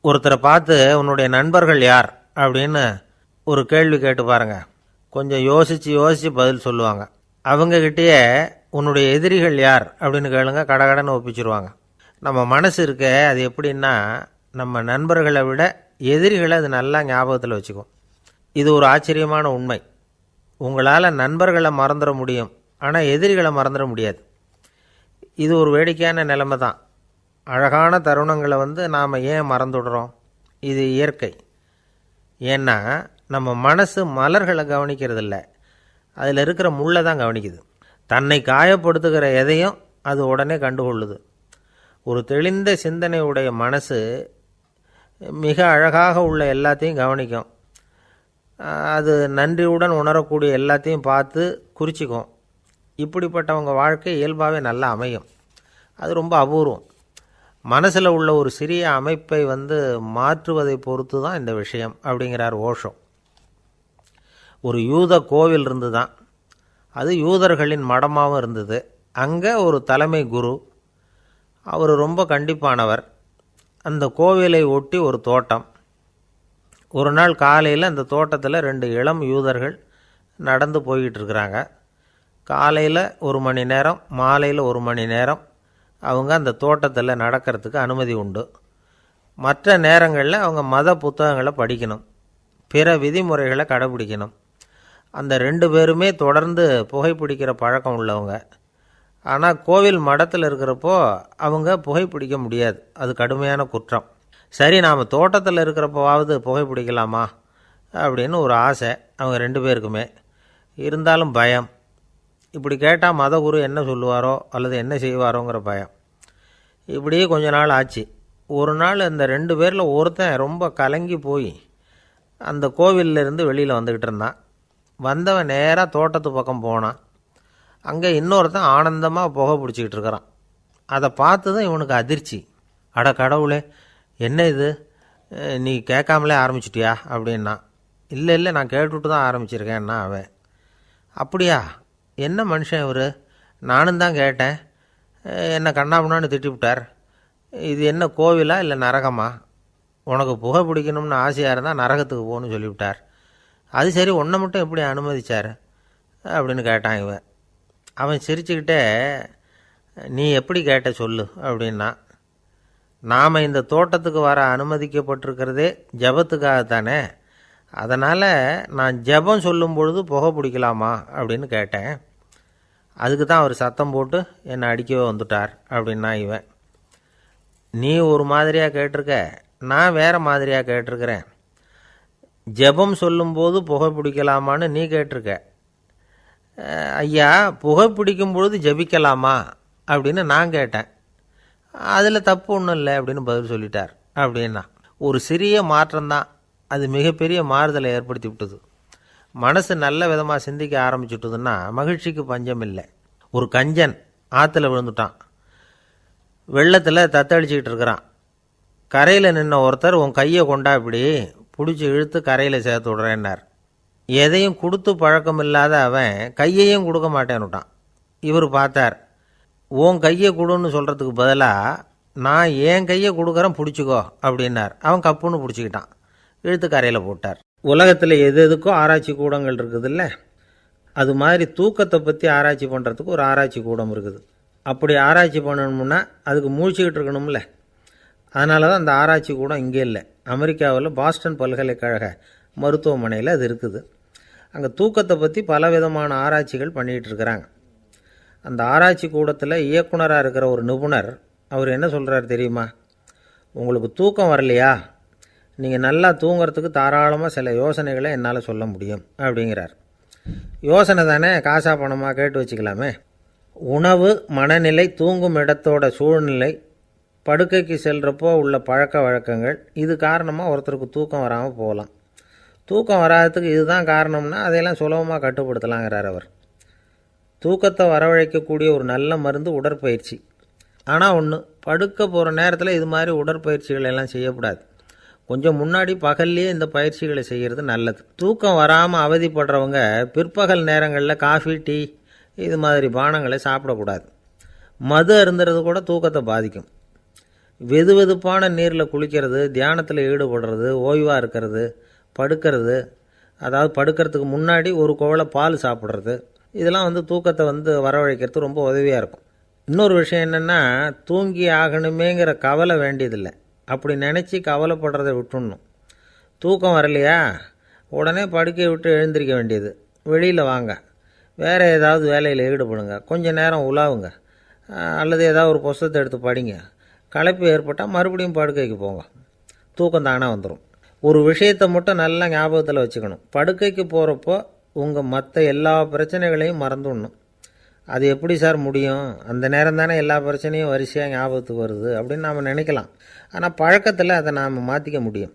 ஒருத்தரை பார்த்து உன்னுடைய நண்பர்கள் யார் அப்படின்னு ஒரு கேள்வி கேட்டு பாருங்க. கொஞ்சம் யோசித்து யோசித்து பதில் சொல்லுவாங்க. அவங்கக்கிட்டேயே உன்னுடைய எதிரிகள் யார் அப்படின்னு கேளுங்க, கடகடன்னு ஒப்பிச்சிருவாங்க. நம்ம மனசு இருக்க அது எப்படின்னா, நம்ம நண்பர்களை விட எதிரிகளை அது நல்லா ஞாபகத்தில் வச்சுக்கும். இது ஒரு ஆச்சரியமான உண்மை. உங்களால் நண்பர்களை மறந்துட முடியும், ஆனால் எதிரிகளை மறந்துட முடியாது. இது ஒரு வேடிக்கையான நிலைமை தான். அழகான தருணங்களை நாம் ஏன் மறந்துடுறோம்? இது இயற்கை. ஏன்னா நம்ம மனசு மலர்களை கவனிக்கிறதில்ல, அதில் இருக்கிற முள்ளை தான் கவனிக்குது. தன்னை காயப்படுத்துகிற எதையும் அது உடனே கண்டுகொள்ளுது. ஒரு தெளிந்த சிந்தனையுடைய மனசு மிக அழகாக உள்ள எல்லாத்தையும் கவனிக்கும். அது நன்றியுடன் உணரக்கூடிய எல்லாத்தையும் பார்த்து குறிச்சிக்கும். இப்படிப்பட்டவங்க வாழ்க்கை இயல்பாகவே நல்லா அமையும். அது ரொம்ப அபூர்வம். மனசில் உள்ள ஒரு சிறிய அமைப்பை மாற்றுவதை பொறுத்து தான் இந்த விஷயம் அப்படிங்கிறார் ஓஷோ. ஒரு யூத கோவில் இருந்து தான், அது யூதர்களின் மடமாகவும் இருந்தது. அங்கே ஒரு தலைமை குரு, அவர் ரொம்ப கண்டிப்பானவர். அந்த கோவிலை ஒட்டி ஒரு தோட்டம். ஒரு நாள் காலையில் அந்த தோட்டத்தில் 2 இளம் யூதர்கள் நடந்து போய்கிட்டு இருக்கிறாங்க. காலையில் 1 மணி நேரம், மாலையில் 1 மணி நேரம் அவங்க அந்த தோட்டத்தில் நடக்கிறதுக்கு அனுமதி உண்டு. மற்ற நேரங்களில் அவங்க மத புத்தகங்களை படிக்கணும், பிற விதிமுறைகளை கடைபிடிக்கணும். அந்த 2 பேருமே தொடர்ந்து புகைப்பிடிக்கிற பழக்கம் உள்ளவங்க. ஆனால் கோவில் மடத்தில் இருக்கிறப்போ அவங்க புகைப்பிடிக்க முடியாது, அது கடுமையான குற்றம். சரி, நாம் தோட்டத்தில் இருக்கிறப்போவாவது புகைப்பிடிக்கலாமா அப்படின்னு ஒரு ஆசை அவங்க 2 பேருக்குமே. இருந்தாலும் பயம். இப்படி கேட்டால் மதகுரு என்ன சொல்லுவாரோ அல்லது என்ன செய்வாரோங்கிற பயம். இப்படியே கொஞ்ச நாள் ஆச்சு. ஒரு நாள் அந்த 2 பேரில் ஒருத்தன் ரொம்ப கலங்கி போய் அந்த கோவிலிருந்து வெளியில் வந்துக்கிட்டு இருந்தான். வந்தவன் நேராக தோட்டத்து பக்கம் போனான். அங்கே இன்னொருத்தன் ஆனந்தமாக புகை பிடிச்சிக்கிட்டு இருக்கிறான். அதை பார்த்து தான் இவனுக்கு அதிர்ச்சி. அட கடவுளே, என்ன இது, நீ கேட்காமலே ஆரம்பிச்சிட்டியா அப்படின்னா. இல்லை நான் கேட்டுவிட்டு தான் ஆரம்பிச்சிருக்கேன்னா அவன். அப்படியா, என்ன மனுஷன் இவர், நானும் தான் கேட்டேன், என்னை கண்ணாபுண்ணான்னு திட்டிவிட்டார். இது என்ன கோவிலா இல்லை நரகமா? உனக்கு புகை பிடிக்கணும்னு ஆசையாக இருந்தால் நரகத்துக்கு போகணும்னு சொல்லிவிட்டார். அது சரி, உன்னை மட்டும் எப்படி அனுமதிச்சார் அப்படின்னு கேட்டான் இவன். அவன் சிரிச்சுக்கிட்டே, நீ எப்படி கேட்ட சொல்லு அப்படின்னா. நாம் இந்த தோட்டத்துக்கு வர அனுமதிக்கப்பட்டிருக்கிறதே ஜபத்துக்காகத்தானே, அதனால் நான் ஜபம் சொல்லும் பொழுது புகை பிடிக்கலாமா அப்படின்னு கேட்டேன். அதுக்கு தான் அவர் சத்தம் போட்டு என்னை அடிக்கவே வந்துட்டார் அப்படின்னா இவன். நீ ஒரு மாதிரியாக கேட்டிருக்க, நான் வேறு மாதிரியாக கேட்டிருக்கிறேன். ஜபம் சொல்லும்போது புகை பிடிக்கலாமான்னு நீ கேட்டிருக்க. ஐயா, புகை பிடிக்கும் பொழுது ஜபிக்கலாமா அப்படின்னு நான் கேட்டேன். அதில் தப்பு ஒன்றும் இல்லை அப்படின்னு பதில் சொல்லிட்டார் அப்படின்னா. ஒரு சிறிய மாற்றம்தான் அது மிகப்பெரிய மாறுதலை ஏற்படுத்தி விட்டது. மனசு நல்ல விதமாக சிந்திக்க ஆரம்பிச்சுட்டுதுன்னா மகிழ்ச்சிக்கு பஞ்சம் இல்லை. ஒரு கஞ்சன் ஆற்றுல விழுந்துட்டான். வெள்ளத்தில் தத்தளிச்சிக்கிட்டு இருக்கிறான். கரையில் நின்ன ஒருத்தர், உன் கையை கொண்டா இப்படி பிடிச்சி இழுத்து கரையில் சேர்த்து விடுறேன்னார். எதையும் கொடுத்து பழக்கம் இல்லாத அவன் கையையும் கொடுக்க மாட்டேன்னுட்டான். இவர் பார்த்தார். உன் கையை கொடுன்னு சொல்கிறதுக்கு பதிலாக நான் என் கையை கொடுக்குறேன் பிடிச்சிக்கோ அப்படின்னார். அவன் கப்புன்னு பிடிச்சிக்கிட்டான், இழுத்து கரையில் போட்டார். உலகத்தில் எது எதுக்கோ ஆராய்ச்சி கூடங்கள் இருக்குதுல்ல, அது மாதிரி தூக்கத்தை பற்றி ஆராய்ச்சி பண்ணுறதுக்கு ஒரு ஆராய்ச்சி கூடம் இருக்குது. அப்படி ஆராய்ச்சி பண்ணணும்னா அதுக்கு மூழ்கிக்கிட்டு இருக்கணும்ல. அதனால தான் அந்த ஆராய்ச்சி கூடம் இங்கே இல்லை. அமெரிக்காவில் பாஸ்டன் பல்கலைக்கழக மருத்துவமனையில் அது இருக்குது. அங்கே தூக்கத்தை பற்றி பலவிதமான ஆராய்ச்சிகள் பண்ணிகிட்டு இருக்கிறாங்க. அந்த ஆராய்ச்சி கூடத்தில் இயக்குனராக இருக்கிற ஒரு நிபுணர், அவர் என்ன சொல்கிறார் தெரியுமா? உங்களுக்கு தூக்கம் வரலையா, நீங்கள் நல்லா தூங்கிறதுக்கு தாராளமாக சில யோசனைகளை என்னால் சொல்ல முடியும் அப்படிங்கிறார். யோசனை தானே, காசா பணமாக கேட்டு வச்சுக்கலாமே. உணவு, மனநிலை, தூங்கும் இடத்தோட சூழ்நிலை, படுக்கைக்கு செல்கிறப்போ உள்ள பழக்க வழக்கங்கள், இது காரணமாக ஒருத்தருக்கு தூக்கம் வராமல் போகலாம். தூக்கம் வராததுக்கு இதுதான் காரணம்னா அதையெல்லாம் சுலபமாக கட்டுப்படுத்தலாங்கிறார் அவர். தூக்கத்தை வரவழைக்கக்கூடிய ஒரு நல்ல மருந்து உடற்பயிற்சி. ஆனால் ஒன்று, படுக்க போகிற நேரத்தில் இது மாதிரி உடற்பயிற்சிகள் எல்லாம் செய்யக்கூடாது. கொஞ்சம் முன்னாடி பகல்லையே இந்த பயிற்சிகளை செய்கிறது நல்லது. தூக்கம் வராமல் அவதிப்படுறவங்க பிற்பகல் நேரங்களில் காஃபி, டீ இது மாதிரி பானங்களை சாப்பிடக்கூடாது. மது அருந்துறது கூட தூக்கத்தை பாதிக்கும். வெது வெதுப்பான நீரில் குளிக்கிறது, தியானத்தில் ஈடுபடுறது, ஓய்வாக இருக்கிறது, படுக்கிறது, அதாவது படுக்கிறதுக்கு முன்னாடி ஒரு குவளை பால் சாப்பிட்றது, இதெல்லாம் தூக்கத்தை வரவழைக்கிறது ரொம்ப உதவியாக இருக்கும். இன்னொரு விஷயம் என்னென்னா, தூங்கி ஆகணுமேங்கிற கவலை வேண்டியதில்லை. அப்படி நினச்சி கவலைப்படுறதை விட்டுடணும். தூக்கம் வரலையா, உடனே படுக்கையை விட்டு எழுந்திரிக்க வேண்டியது. வெளியில் வாங்க, வேறு ஏதாவது வேலையில் ஈடுபடுங்க, கொஞ்சம் நேரம் உலாவுங்க, அல்லது ஏதாவது ஒரு புஸ்தகத்தை எடுத்து படிங்க. களைப்பு ஏற்பட்டால் மறுபடியும் படுக்கைக்கு போங்க. தூக்கம் தானே வந்துடும். ஒரு விஷயத்தை மட்டும் நல்லா ஞாபகத்தில் வச்சுக்கணும். படுக்கைக்கு போகிறப்போ உங்கள் மற்ற எல்லா பிரச்சனைகளையும் மறந்துடணும். அது எப்படி சார் முடியும்? அந்த நேரம் தானே எல்லா பிரச்சனையும் வரிசையாக ஞாபகத்துக்கு வருது அப்படின்னு நாம் நினைக்கலாம். ஆனால் பழக்கத்தில் அதை நாம் மாற்றிக்க முடியும்.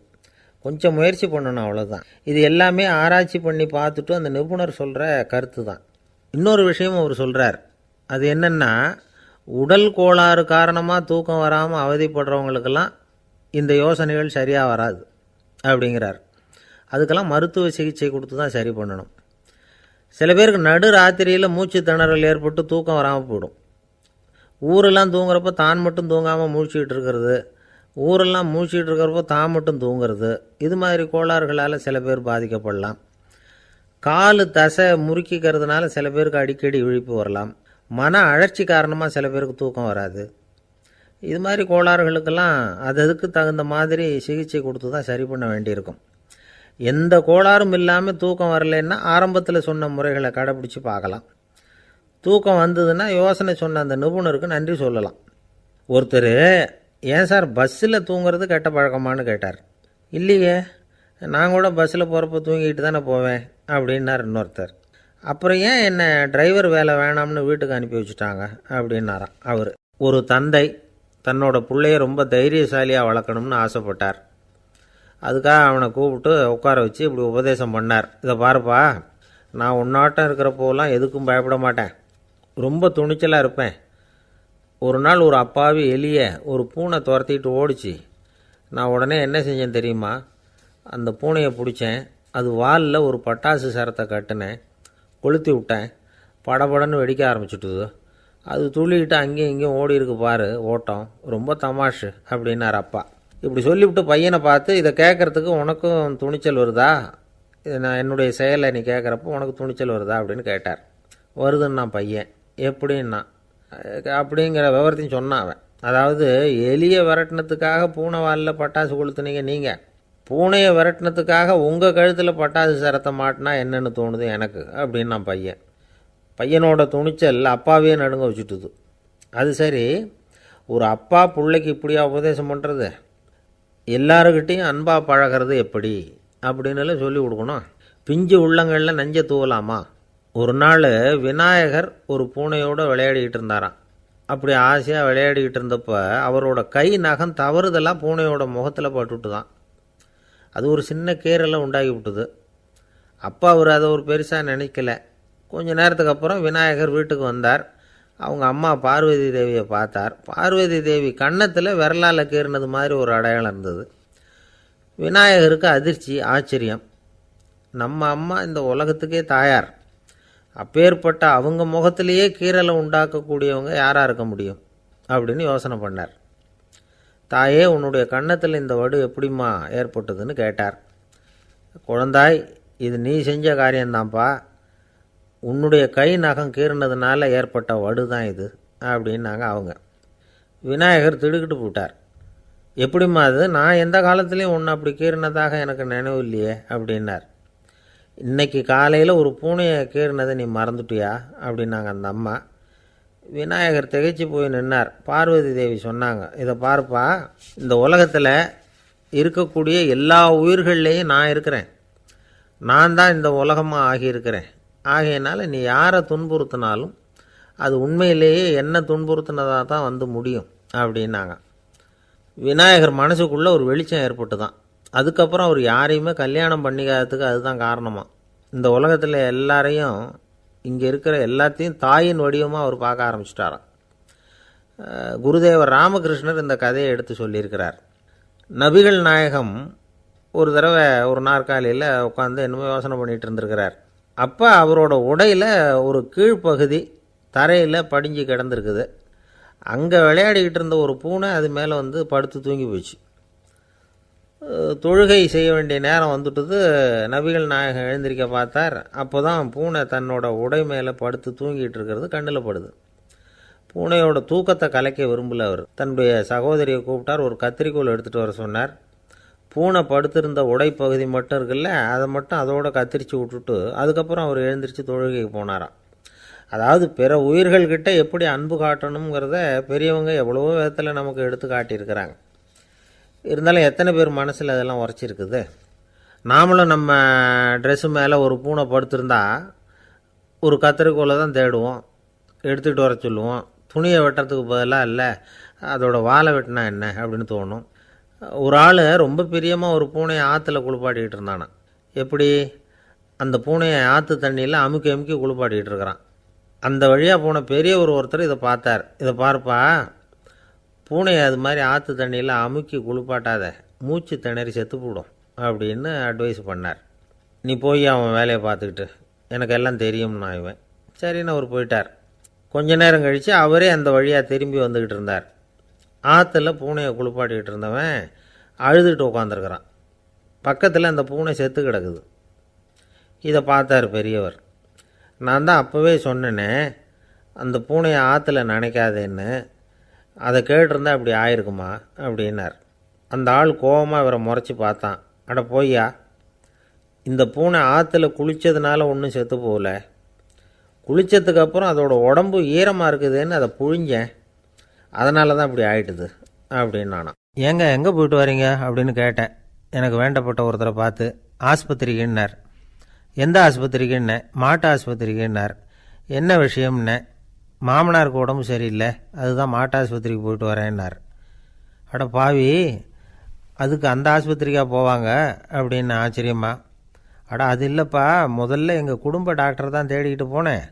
கொஞ்சம் முயற்சி பண்ணணும், அவ்வளோதான். இது எல்லாமே ஆராய்ச்சி பண்ணி பார்த்துட்டு அந்த நிபுணர் சொல்கிற கருத்து தான். இன்னொரு விஷயமும் அவர் சொல்கிறார். அது என்னென்னா, உடல் கோளாறு காரணமாக தூக்கம் வராமல் அவதிப்படுறவங்களுக்கெல்லாம் இந்த யோசனைகள் சரியாக வராது அப்படிங்கிறார். அதுக்கெல்லாம் மருத்துவ சிகிச்சை கொடுத்து தான் சரி பண்ணணும். சில பேருக்கு நடு ராத்திரியில் மூச்சு திணறல் ஏற்பட்டு தூக்கம் வராமல் போயிடும். ஊரெல்லாம் தூங்குறப்போ தான் மட்டும் தூங்காமல் மூழ்கிட்டு இருக்கிறது, ஊரெல்லாம் மூழ்கிட்டு இருக்கிறப்போ தான் மட்டும் தூங்குறது, இது மாதிரி கோளாறுகளால் சில பேர் பாதிக்கப்படலாம். கால் தசை முறுக்கிக்கிறதுனால சில பேருக்கு அடிக்கடி விழிப்பு வரலாம். மன அழற்சி காரணமாக சில பேருக்கு தூக்கம் வராது. இது மாதிரி கோளாறுகளுக்கெல்லாம் அதுக்கு தகுந்த மாதிரி சிகிச்சை கொடுத்து தான் சரி பண்ண வேண்டியிருக்கும். எந்த கோளாறும் இல்லாமல் தூக்கம் வரலைன்னா ஆரம்பத்தில் சொன்ன முறைகளை கடைப்பிடிச்சி பார்க்கலாம். தூக்கம் வந்ததுன்னா யோசனை சொன்ன அந்த நிபுணருக்கு நன்றி சொல்லலாம். ஒருத்தர், ஏன் சார் பஸ்ஸில் தூங்குறது கெட்ட பழக்கமானு கேட்டார். இல்லையே, நான் கூட பஸ்ஸில் போகிறப்ப தூங்கிட்டு தானே போவேன் அப்படின்னார் இன்னொருத்தர். அப்புறம் ஏன் என்ன டிரைவர் வேலை வேணாம்னு வீட்டுக்கு அனுப்பி வச்சுட்டாங்க அப்படின்னாராம் அவர். ஒரு தந்தை தன்னோட பிள்ளைய ரொம்ப தைரியசாலியாக வளர்க்கணும்னு ஆசைப்பட்டார். அதுக்காக அவனை கூப்பிட்டு உட்கார வச்சு இப்படி உபதேசம் பண்ணார். இதை பாருப்பா, நான் உன்னாட்டம் இருக்கிறப்போலாம் எதுக்கும் பயப்பட மாட்டேன், ரொம்ப துணிச்சலாக இருப்பேன். ஒரு நாள் ஒரு அப்பாவி எலியை ஒரு பூனை துரத்திட்டு ஓடிச்சு. நான் உடனே என்ன செஞ்சேன் தெரியுமா? அந்த பூனையை பிடிச்சேன், அது வாலில் ஒரு பட்டாசு சரத்தை கட்டினேன், கொளுத்தி விட்டேன், படபடன்னு வெடிக்க ஆரம்பிச்சுட்டுது. அது துள்ளிக்கிட்டு அங்கேயும் இங்கேயும் ஓடி இருக்கு பாரு ஓட்டம், ரொம்ப தமாஷு அப்படின்னார் அப்பா. இப்படி சொல்லிவிட்டு பையனை பார்த்து, இதை கேட்குறதுக்கு உனக்கும் துணிச்சல் வருதா? நான் என்னுடைய செயலை நீ கேட்குறப்போ உனக்கு துணிச்சல் வருதா அப்படின்னு கேட்டார். வருதுன்னா பையன். எப்படின்னா அப்படிங்கிற விவரத்தையும் சொன்னான் அவன். அதாவது, எலியை விரட்டினத்துக்காக பூனை வாலில் பட்டாசு கொளுத்துனீங்க நீங்கள், பூனையை விரட்டினத்துக்காக உங்கள் கழுத்தில் பட்டாசு சரத்தை மாட்டினா என்னென்னு தோணுது எனக்கு அப்படின்னு நான் பையன். பையனோட துணிச்சல் அப்பாவே நடுங்க வச்சுட்டுது. அது சரி, ஒரு அப்பா பிள்ளைக்கு இப்படியா உபதேசம் பண்ணுறது? எல்லாருக்கிட்டையும் அன்பாக பழகிறது எப்படி அப்படின்னு சொல்லி கொடுக்கணும். பிஞ்சு உள்ளங்களில் நஞ்சை தூவலாமா? ஒரு நாள் விநாயகர் ஒரு பூனையோடு விளையாடிக்கிட்டு இருந்தாராம். அப்படி ஆசையாக விளையாடிக்கிட்டு இருந்தப்போ அவரோட கை நகம் தவறுதெல்லாம் பூனையோட முகத்தில் பட்டுட்டு தான். அது ஒரு சின்ன கீறலை உண்டாகி விட்டுது. அப்பா அவர் அதை ஒரு பெருசாக நினைக்கல. கொஞ்ச நேரத்துக்கு அப்புறம் விநாயகர் வீட்டுக்கு வந்தார். அவங்க அம்மா பார்வதி தேவியை பார்த்தார். பார்வதி தேவி கன்னத்தில் விரலால் கீறினது மாதிரி ஒரு அடையாளம் இருந்தது. விநாயகருக்கு அதிர்ச்சி, ஆச்சரியம். நம்ம அம்மா இந்த உலகத்துக்கே தாயார், அப்பேற்பட்ட அவங்க முகத்திலேயே கீறலை உண்டாக்கக்கூடியவங்க யாராக இருக்க முடியும் அப்படின்னு யோசனை பண்ணார். தாயே, உன்னுடைய கன்னத்தில் இந்த வடு எப்படிம்மா ஏற்பட்டதுன்னு கேட்டார். குழந்தாய், இது நீ செஞ்ச காரியம்தான்ப்பா, உன்னுடைய கை நகம் கீறினதுனால ஏற்பட்ட வடு தான் இது அப்படின்னாங்க அவங்க. விநாயகர் திடுக்கிட்டு போட்டார். எப்படிம்மா அது? நான் எந்த காலத்துலேயும் ஒன்று அப்படி கீறினதாக எனக்கு நினைவு இல்லையே அப்படின்னார். இன்னைக்கு காலையில் ஒரு பூனையை கீறினதை நீ மறந்துட்டியா அப்படின்னாங்க அந்த அம்மா. விநாயகர் திகைச்சு போய் நின்னார். பார்வதி தேவி சொன்னாங்க, இதை பாருப்பா, இந்த உலகத்தில் இருக்கக்கூடிய எல்லா உயிர்கள்லேயும் நான் இருக்கிறேன், நான் தான் இந்த உலகமாக ஆகியிருக்கிறேன். ஆகையினால நீ யாரை துன்புறுத்தினாலும் அது உண்மையிலேயே என்ன துன்புறுத்தினதாக தான் முடியும் அப்படின்னாங்க. விநாயகர் மனசுக்குள்ளே ஒரு வெளிச்சம் ஏற்பட்டு தான். அதுக்கப்புறம் அவர் யாரையுமே கல்யாணம் பண்ணிக்காததுக்கு அதுதான் காரணமாக. இந்த உலகத்தில் எல்லாரையும், இங்கே இருக்கிற எல்லாத்தையும் தாயின் வடிவமாக அவர் பார்க்க ஆரம்பிச்சிட்டாராம். குருதேவர் ராமகிருஷ்ணர் இந்த கதையை எடுத்து சொல்லியிருக்கிறார். நபிகள் நாயகம் ஒரு தடவை ஒரு நாற்காலியில் உட்காந்து என்னமோ யோசனை பண்ணிகிட்டு இருந்திருக்கிறார். அப்போ அவரோட உடையில் ஒரு கீழ்ப்பகுதி தரையில் படிஞ்சு கிடந்திருக்குது. அங்கே விளையாடிக்கிட்டு இருந்த ஒரு பூனை அது மேலே வந்து படுத்து தூங்கி போச்சு. தொழுகை செய்ய வேண்டிய நேரம் வந்துட்டது. நபிகள் நாயகம் எழுந்திருக்க பார்த்தார். அப்போ தான் பூனை தன்னோட உடை மேலே படுத்து தூங்கிட்டு இருக்கிறது கண்ணில் படுது. பூனையோட தூக்கத்தை கலைக்க விரும்பல அவர். தன்னுடைய சகோதரியை கூப்பிட்டார். ஒரு கத்திரிக்கோல் எடுத்துகிட்டு வர சொன்னார். பூனை படுத்திருந்த உடைப்பகுதி மட்டும் இருக்குல்ல, அதை மட்டும் அதோட கத்திரிச்சு விட்டுட்டு அதுக்கப்புறம் அவர் எழுந்திரிச்சு தொழுகைக்கு போனாராம். அதாவது பிற உயிர்கள்கிட்ட எப்படி அன்பு காட்டணுங்கிறத பெரியவங்க எவ்வளவோ விதத்தில் நமக்கு எடுத்து காட்டியிருக்கிறாங்க. இருந்தாலும் எத்தனை பேர் மனசில் அதெல்லாம் உரைச்சிருக்குது. நாமளும் நம்ம ட்ரெஸ்ஸு மேலே ஒரு பூனை படுத்திருந்தா ஒரு கத்திரிக்கோலை தான் தேடுவோம், எடுத்துக்கிட்டு வர சொல்லுவோம். துணியை வெட்டுறதுக்கு பதிலாக இல்லை அதோட வாழை வெட்டினா என்ன அப்படின்னு தோணும். ஒரு ஆள் ரொம்ப பிரியமாக ஒரு பூனையை ஆற்றுல குளிப்பாட்டிக்கிட்டு இருந்தானா. எப்படி? அந்த பூனையை ஆற்று தண்ணியில் அமுக்கி அமுக்கி குளிப்பாட்டிக்கிட்டு இருக்கிறான். அந்த வழியாக போன பெரியவர் ஒருத்தர் இதை பார்த்தார். இதை பார்ப்பா, பூனையை அது மாதிரி ஆற்று தண்ணியில் அமுக்கி குளிப்பாட்டாத, மூச்சு திணறி செத்து போடும் அப்படின்னு அட்வைஸ் பண்ணார். நீ போய் அவன் வேலையை பார்த்துக்கிட்டு, எனக்கு எல்லாம் தெரியும்னா இவன். சரின்னு அவர் போயிட்டார். கொஞ்ச நேரம் கழித்து அவரே அந்த வழியாக திரும்பி வந்துக்கிட்டு இருந்தார். ஆற்றுல பூனையை குளிப்பாட்டிக்கிட்டு இருந்தவன் அழுதுகிட்டு உட்காந்துருக்கிறான். பக்கத்தில் அந்த பூனை செத்து கிடக்குது. இதை பார்த்தார் பெரியவர். நான் தான் அப்போவே சொன்னேனே அந்த பூனையை ஆற்றுல நினைக்காதேன்னு, அதை கேட்டிருந்தா அப்படி ஆயிருக்குமா அப்படின்னார். அந்த ஆள் கோபமாக இவரை முறைச்சி பார்த்தான். அட போய்யா, இந்த பூனை ஆற்றுல குளித்ததுனால ஒன்றும் செத்து போகல, குளித்ததுக்கப்புறம் அதோட உடம்பு ஈரமாக இருக்குதுன்னு அதை புழிஞ்சேன், அதனால தான் இப்படி ஆயிட்டுது அப்படின்னு நானா. ஏங்க எங்கே போயிட்டு வரீங்க அப்படின்னு கேட்டேன். எனக்கு வேண்டப்பட்ட ஒருத்தரை பார்த்து. ஆஸ்பத்திரிக்குன்னார். எந்த ஆஸ்பத்திரிக்குன்னே? மாட்டு ஆஸ்பத்திரிக்குன்னார். என்ன விஷயம்னே? மாமனாருக்கு உடம்பு சரியில்லை, அதுதான் மாட்டு ஆஸ்பத்திரிக்கு போயிட்டு வரேன்னார். அட பாவி, அதுக்கு அந்த ஆஸ்பத்திரிக்காக போவாங்க அப்படின்னு ஆச்சரியமா. அட அது இல்லைப்பா, முதல்ல எங்கள் குடும்ப டாக்டர் தான் தேடிக்கிட்டு போனேன்.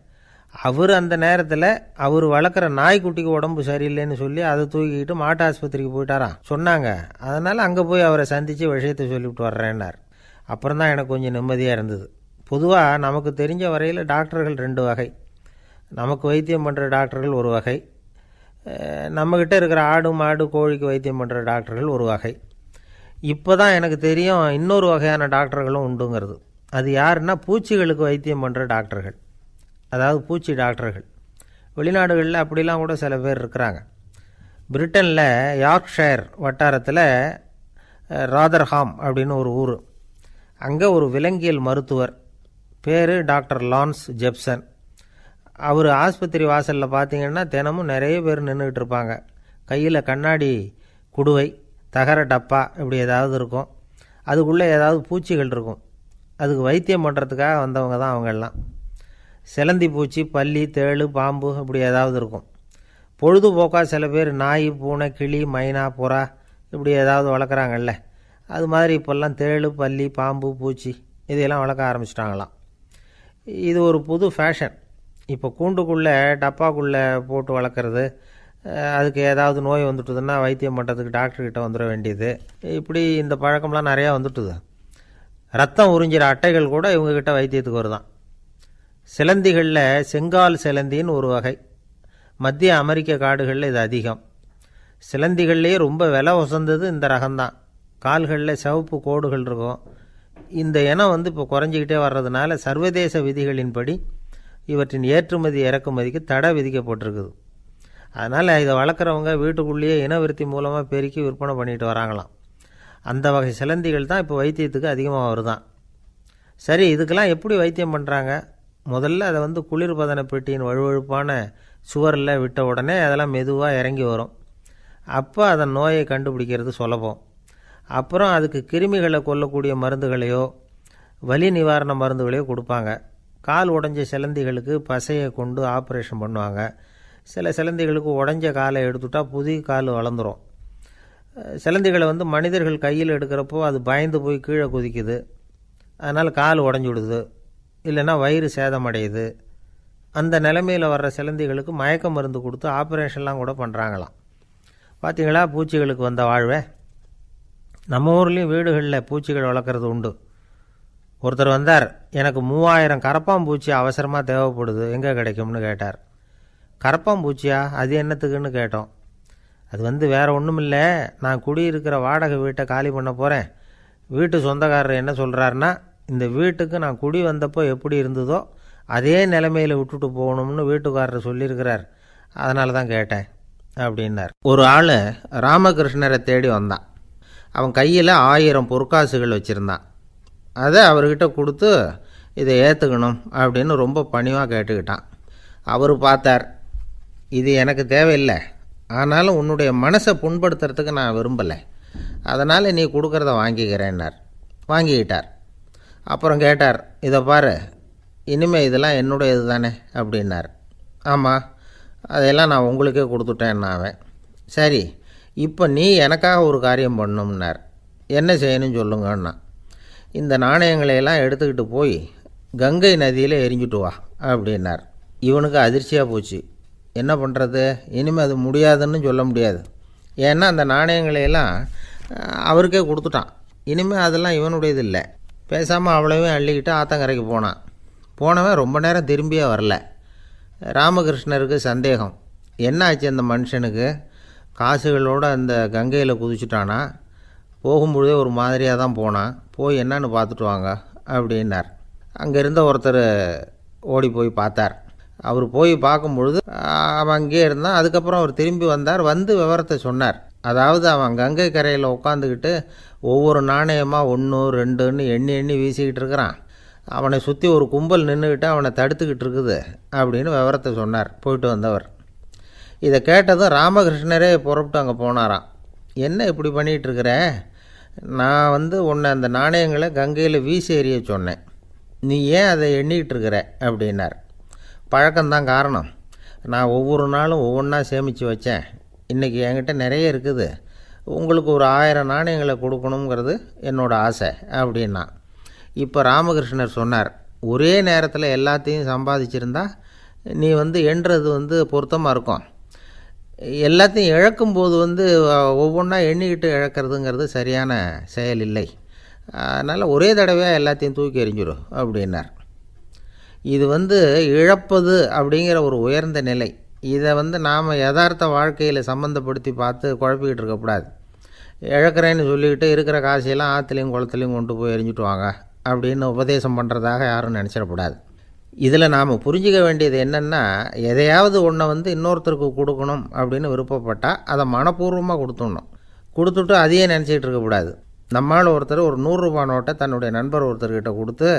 அவர் அந்த நேரத்தில் அவர் வளர்க்குற நாய்க்குட்டிக்கு உடம்பு சரியில்லைன்னு சொல்லி அதை தூக்கிக்கிட்டு மாட்டு ஆஸ்பத்திரிக்கு போயிட்டாராம் சொன்னாங்க. அதனால் அங்கே போய் அவரை சந்தித்து விஷயத்தை சொல்லிவிட்டு வர்றேன்னார். அப்புறம் தான் எனக்கு கொஞ்சம் நிம்மதியாக இருந்தது. பொதுவாக நமக்கு தெரிஞ்ச வரையில் டாக்டர்கள் 2 வகை. நமக்கு வைத்தியம் பண்ணுற டாக்டர்கள் ஒரு வகை, நம்மக்கிட்ட இருக்கிற ஆடு மாடு கோழிக்கு வைத்தியம் பண்ணுற டாக்டர்கள் ஒரு வகை. இப்போ தான் எனக்கு தெரியும் இன்னொரு வகையான டாக்டர்களும் உண்டுங்கிறது. அது யாருன்னா பூச்சிகளுக்கு வைத்தியம் பண்ணுற டாக்டர்கள், அதாவது பூச்சி டாக்டர்கள். வெளிநாடுகளில் அப்படிலாம் கூட சில பேர் இருக்கிறாங்க. பிரிட்டனில் யார்க்ஷயர் வட்டாரத்தில் ராதர்ஹாம் அப்படின்னு ஒரு ஊர். அங்கே ஒரு விலங்கியல் மருத்துவர், பேர் டாக்டர் லான்ஸ் ஜெப்சன். அவர் ஆஸ்பத்திரி வாசலில் பார்த்தீங்கன்னா தினமும் நிறைய பேர் நின்றுக்கிட்டு இருப்பாங்க. கையில் கண்ணாடி குடுவை, தகர டப்பா இப்படி ஏதாவது இருக்கும். அதுக்குள்ளே ஏதாவது பூச்சிகள் இருக்கும். அதுக்கு வைத்தியம் பண்ணுறதுக்காக வந்தவங்க தான் அவங்கெல்லாம். சிலந்தி பூச்சி, பல்லி, தேளு, பாம்பு இப்படி ஏதாவது இருக்கும். பொழுதுபோக்காக சில பேர் நாய், பூனை, கிளி, மைனா, புறா இப்படி ஏதாவது வளர்க்குறாங்கல்ல, அது மாதிரி இப்போல்லாம் தேளு, பல்லி, பாம்பு, பூச்சி இதையெல்லாம் வளர்க்க ஆரம்பிச்சிட்டாங்களாம். இது ஒரு புது ஃபேஷன். இப்போ கூண்டுக்குள்ளே டப்பாக்குள்ளே போட்டு வளர்க்குறது, அதுக்கு ஏதாவது நோய் வந்துட்டுதுன்னா வைத்தியம் பண்ணுறதுக்கு டாக்டர்கிட்ட வந்துட வேண்டியது, இப்படி இந்த பழக்கம்லாம் நிறையா வந்துட்டுது. ரத்தம் உறிஞ்சிற அட்டைகள் கூட இவங்ககிட்ட வைத்தியத்துக்கு வருதான். சிலந்திகளில் செங்கால் சிலந்தின்னு ஒரு வகை. மத்திய அமெரிக்க காடுகளில் இது அதிகம். சிலந்திகள்லேயே ரொம்ப விலை உசந்தது இந்த ரகம்தான். கால்களில் சிவப்பு கோடுகள் இருக்கும். இந்த இனம் இப்போ குறைஞ்சிக்கிட்டே வர்றதுனால சர்வதேச விதிகளின்படி இவற்றின் ஏற்றுமதி இறக்குமதிக்கு தடை விதிக்கப்பட்டிருக்குது. அதனால் இதை வளர்க்குறவங்க வீட்டுக்குள்ளேயே இனவிருத்தி மூலமாக பெருக்கி விற்பனை பண்ணிட்டு வராங்களாம். அந்த வகை சிலந்திகள் தான் இப்போ வைத்தியத்துக்கு அதிகமாக வருதான். சரி, இதுக்கெல்லாம் எப்படி வைத்தியம் பண்ணுறாங்க? முதல்ல அதை குளிர்பதன பெட்டியின் வழுவழுப்பான சுவரில் விட்ட உடனே அதெல்லாம் மெதுவாக இறங்கி வரும். அப்போ அதன் நோயை கண்டுபிடிக்கிறது சுலபம். அப்புறம் அதுக்கு கிருமிகளை கொல்லக்கூடிய மருந்துகளையோ வலி நிவாரண மருந்துகளையோ கொடுப்பாங்க. கால் உடைஞ்ச சிலந்திகளுக்கு பசையை கொண்டு ஆப்ரேஷன் பண்ணுவாங்க. சில சிலந்திகளுக்கு உடைஞ்ச காலை எடுத்துட்டா புதிய கால் வளர்ந்துடும். சிலந்திகளை மனிதர்கள் கையில் எடுக்கிறப்போ அது பயந்து போய் கீழே குதிக்குது. அதனால் கால் உடஞ்சி விடுது, இல்லைன்னா வயிறு சேதமடையுது. அந்த நிலைமையில் வர்ற சிலந்திகளுக்கு மயக்க மருந்து கொடுத்து ஆப்ரேஷன்லாம் கூட பண்ணுறாங்களாம். பார்த்தீங்களா பூச்சிகளுக்கு வந்த வாழ்வே. நம்ம ஊர்லேயும் வீடுகளில் பூச்சிகள் வளர்க்குறது உண்டு. ஒருத்தர் வந்தார், எனக்கு 3000 கரப்பாம்பூச்சி அவசரமாக தேவைப்படுது, எங்கே கிடைக்கும்னு கேட்டார். கரப்பாம்பூச்சியா? அது என்னத்துக்குன்னு கேட்டோம். அது வேறு ஒன்றும் இல்லை, நான் குடியிருக்கிற வாடகை வீட்டை காலி பண்ண போகிறேன். வீட்டு சொந்தக்காரர் என்ன சொல்கிறாருன்னா, இந்த வீட்டுக்கு நான் குடி வந்தப்போ எப்படி இருந்ததோ அதே நிலைமையில் விட்டுட்டு போகணும்னு வீட்டுக்காரர் சொல்லியிருக்கிறார், அதனால தான் கேட்டேன் அப்படின்னார். ஒரு ஆள் ராமகிருஷ்ணரை தேடி வந்தான். அவன் கையில் 1000 பொற்காசுகள் வச்சுருந்தான். அதை அவர்கிட்ட கொடுத்து இதை ஏற்றுக்கணும் அப்படின்னு ரொம்ப பணிவாக கேட்டுக்கிட்டான். அவர் பார்த்தார், இது எனக்கு தேவையில்லை, ஆனாலும் உன்னுடைய மனசை புண்படுத்துறதுக்கு நான் விரும்பலை, அதனால் நீ கொடுக்குறத வாங்கிக்கிறேன்னார். வாங்கிக்கிட்டார். அப்புறம் கேட்டார், இதை பாரு, இனிமேல் இதெல்லாம் என்னுடையது தானே அப்படின்னார். ஆமாம், அதையெல்லாம் நான் உங்களுக்கே கொடுத்துட்டேன்னா அவன். சரி, இப்போ நீ எனக்காக ஒரு காரியம் பண்ணணும்னார். என்ன செய்யணும்னு சொல்லுங்கன்னா, இந்த நாணயங்களையெல்லாம் எடுத்துக்கிட்டு போய் கங்கை நதியில் எரிஞ்சுட்டு வா அப்படின்னார். இவனுக்கு அதிர்ச்சியாக போச்சு. என்ன பண்ணுறது? இனிமேல் அது முடியாதுன்னு சொல்ல முடியாது. ஏன்னா அந்த நாணயங்களையெல்லாம் அவருக்கே கொடுத்துட்டான். இனிமேல் அதெல்லாம் இவனுடையது இல்லை. பேசாமல் அவ்வளோவே அள்ளிக்கிட்டு ஆத்தங்கரைக்கு போனான். போனவன் ரொம்ப நேரம் திரும்பியே வரல. ராமகிருஷ்ணருக்கு சந்தேகம், என்ன ஆச்சு அந்த மனுஷனுக்கு? காசுகளோடு அந்த கங்கையில் குதிச்சுட்டானா? போகும்பொழுதே ஒரு மாதிரியாக தான் போனான், போய் என்னன்னு பார்த்துட்டு வாங்க அப்படின்னார். அங்கே இருந்த ஒருத்தர் ஓடி போய் பார்த்தார். அவர் போய் பார்க்கும்பொழுது அவன் அங்கேயே இருந்தான். அதுக்கப்புறம் அவர் திரும்பி வந்தார். வந்து விவரத்தை சொன்னார். அதாவது அவன் கங்கை கரையில் உட்காந்துக்கிட்டு ஒவ்வொரு நாணயமாக 1 2ன்னு எண்ணி எண்ணி வீசிக்கிட்டு இருக்கிறான். அவனை சுற்றி ஒரு கும்பல் நின்றுக்கிட்டு அவனை தடுத்துக்கிட்டு இருக்குது அப்படின்னு விவரத்தை சொன்னார் போயிட்டு வந்தவர். இதை கேட்டதும் ராமகிருஷ்ணரே புறப்பட்டு அங்கே போனாராம். என்ன இப்படி பண்ணிகிட்ருக்கிற? நான் உன்னை அந்த நாணயங்களை கங்கையில் வீசி எறிய சொன்னேன், நீ ஏன் அதை எண்ணிக்கிட்டு இருக்கிற அப்படின்னார். பழக்கம்தான் காரணம். நான் ஒவ்வொரு நாளும் ஒவ்வொன்றா சேமித்து வச்சேன். இன்றைக்கி என்கிட்ட நிறைய இருக்குது. உங்களுக்கு ஒரு 1000 நாணயங்களை கொடுக்கணுங்கிறது என்னோடய ஆசை அப்படின்னா. இப்போ ராமகிருஷ்ணர் சொன்னார், ஒரே நேரத்தில் எல்லாத்தையும் சம்பாதிச்சிருந்தா நீ எண்ணுறது பொருத்தமாக இருக்கும். எல்லாத்தையும் இழக்கும்போது ஒவ்வொன்றா எண்ணிக்கிட்டு இழக்கிறதுங்கிறது சரியான செயல் இல்லை. அதனால் ஒரே தடவையாக எல்லாத்தையும் தூக்கி எறிஞ்சிடும் அப்படின்னார். இது இழப்பது அப்படிங்கிற ஒரு உயர்ந்த நிலை. இதை நாம் யதார்த்த வாழ்க்கையில் சம்மந்தப்படுத்தி பார்த்து குழப்பிக்கிட்டு இருக்கக்கூடாது. இழக்கிறேன்னு சொல்லிக்கிட்டு இருக்கிற காசையெல்லாம் ஆற்றுலையும் குளத்துலையும் கொண்டு போய் எரிஞ்சிட்டு வாங்க அப்படின்னு உபதேசம் பண்ணுறதாக யாரும் நினச்சிடக்கூடாது. இதில் நாம் புரிஞ்சிக்க வேண்டியது என்னென்னா, எதையாவது ஒன்றை இன்னொருத்தருக்கு கொடுக்கணும் அப்படின்னு விருப்பப்பட்டால் அதை மனப்பூர்வமாக கொடுத்துடணும். கொடுத்துட்டு அதையே நினச்சிக்கிட்டு இருக்கக்கூடாது. நம்மால் ஒருத்தர் ஒரு 100 ரூபா நோட்டை தன்னுடைய நண்பர் ஒருத்தர்கிட்ட கொடுத்து,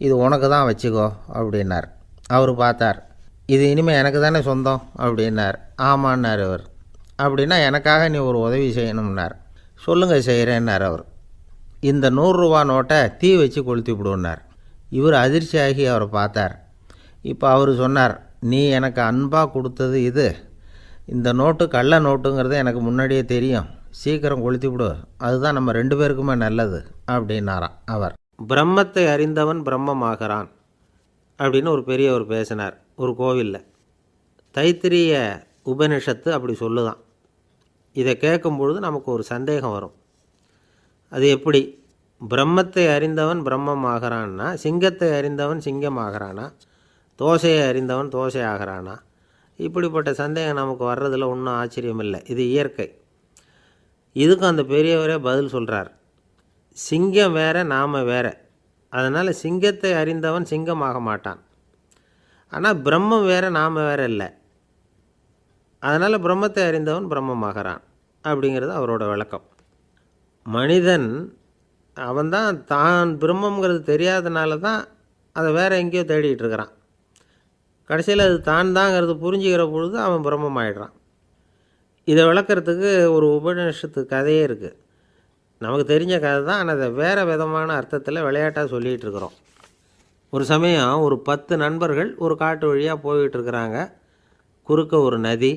இது உனக்கு தான் வச்சுக்கோ அப்படின்னார். அவர் பார்த்தார், இது இனிமேல் எனக்கு தானே சொந்தம் அப்படின்னார். ஆமான்னார் அவர். அப்படின்னா எனக்காக நீ ஒரு உதவி செய்யணும்னார். சொல்லுங்கள் செய்கிறேன்னார் அவர். இந்த 100 ரூபா நோட்டை தீ வச்சு கொளுத்தி விடுன்னார். இவர் அதிர்ச்சியாகி அவரை பார்த்தார். இப்போ அவர் சொன்னார், நீ எனக்கு அன்பாக கொடுத்தது இது, இந்த நோட்டு கள்ள நோட்டுங்கிறது எனக்கு முன்னாடியே தெரியும், சீக்கிரம் கொளுத்தி விடு, அதுதான் நம்ம 2 பேருக்குமே நல்லது அப்படின்னாராம் அவர். பிரம்மத்தை அறிந்தவன் பிரம்மமாகிறான் அப்படின்னு ஒரு பெரியவர் பேசினார் ஒரு கோவிலில். தைத்திரிய உபனிஷத்து அப்படி சொல்லுதான். இதை கேட்கும்பொழுது நமக்கு ஒரு சந்தேகம் வரும். அது எப்படி? பிரம்மத்தை அறிந்தவன் பிரம்மம் ஆகிறான்னா, சிங்கத்தை அறிந்தவன் சிங்கம் ஆகிறானா, தோசையை அறிந்தவன் தோசை ஆகிறானா? இப்படிப்பட்ட சந்தேகம் நமக்கு வர்றதில் ஒன்றும் ஆச்சரியம் இல்லை, இது இயற்கை. இதுக்கும் அந்த பெரியவரே பதில் சொல்கிறார். சிங்கம் வேற, நாம் வேற. அதனால் சிங்கத்தை அறிந்தவன் சிங்கமாக மாட்டான். ஆனால் பிரம்மம் வேற, நாம் வேற இல்லை. அதனால் பிரம்மத்தை அறிந்தவன் பிரம்மமாகிறான் அப்படிங்கிறது அவரோட விளக்கம். மனிதன் அவன்தான் தான் பிரம்மங்கிறது தெரியாதனால தான் அதை வேறு எங்கேயோ தேடிகிட்டு இருக்கிறான். கடைசியில் அது தான் தாங்கிறது புரிஞ்சுக்கிற பொழுது அவன் பிரம்மம் ஆகிடுறான். இதை விளக்கிறதுக்கு ஒரு உபநிஷத்து கதையே இருக்குது. நமக்கு தெரிஞ்ச கதை தான், ஆனால் அதை வேறு விதமான அர்த்தத்தில் விளையாட்டாக சொல்லிகிட்டு இருக்கிறோம். ஒரு சமயம் ஒரு 10 நண்பர்கள் ஒரு காட்டு வழியாக போய்கிட்டு இருக்கிறாங்க. குறுக்க ஒரு நதி,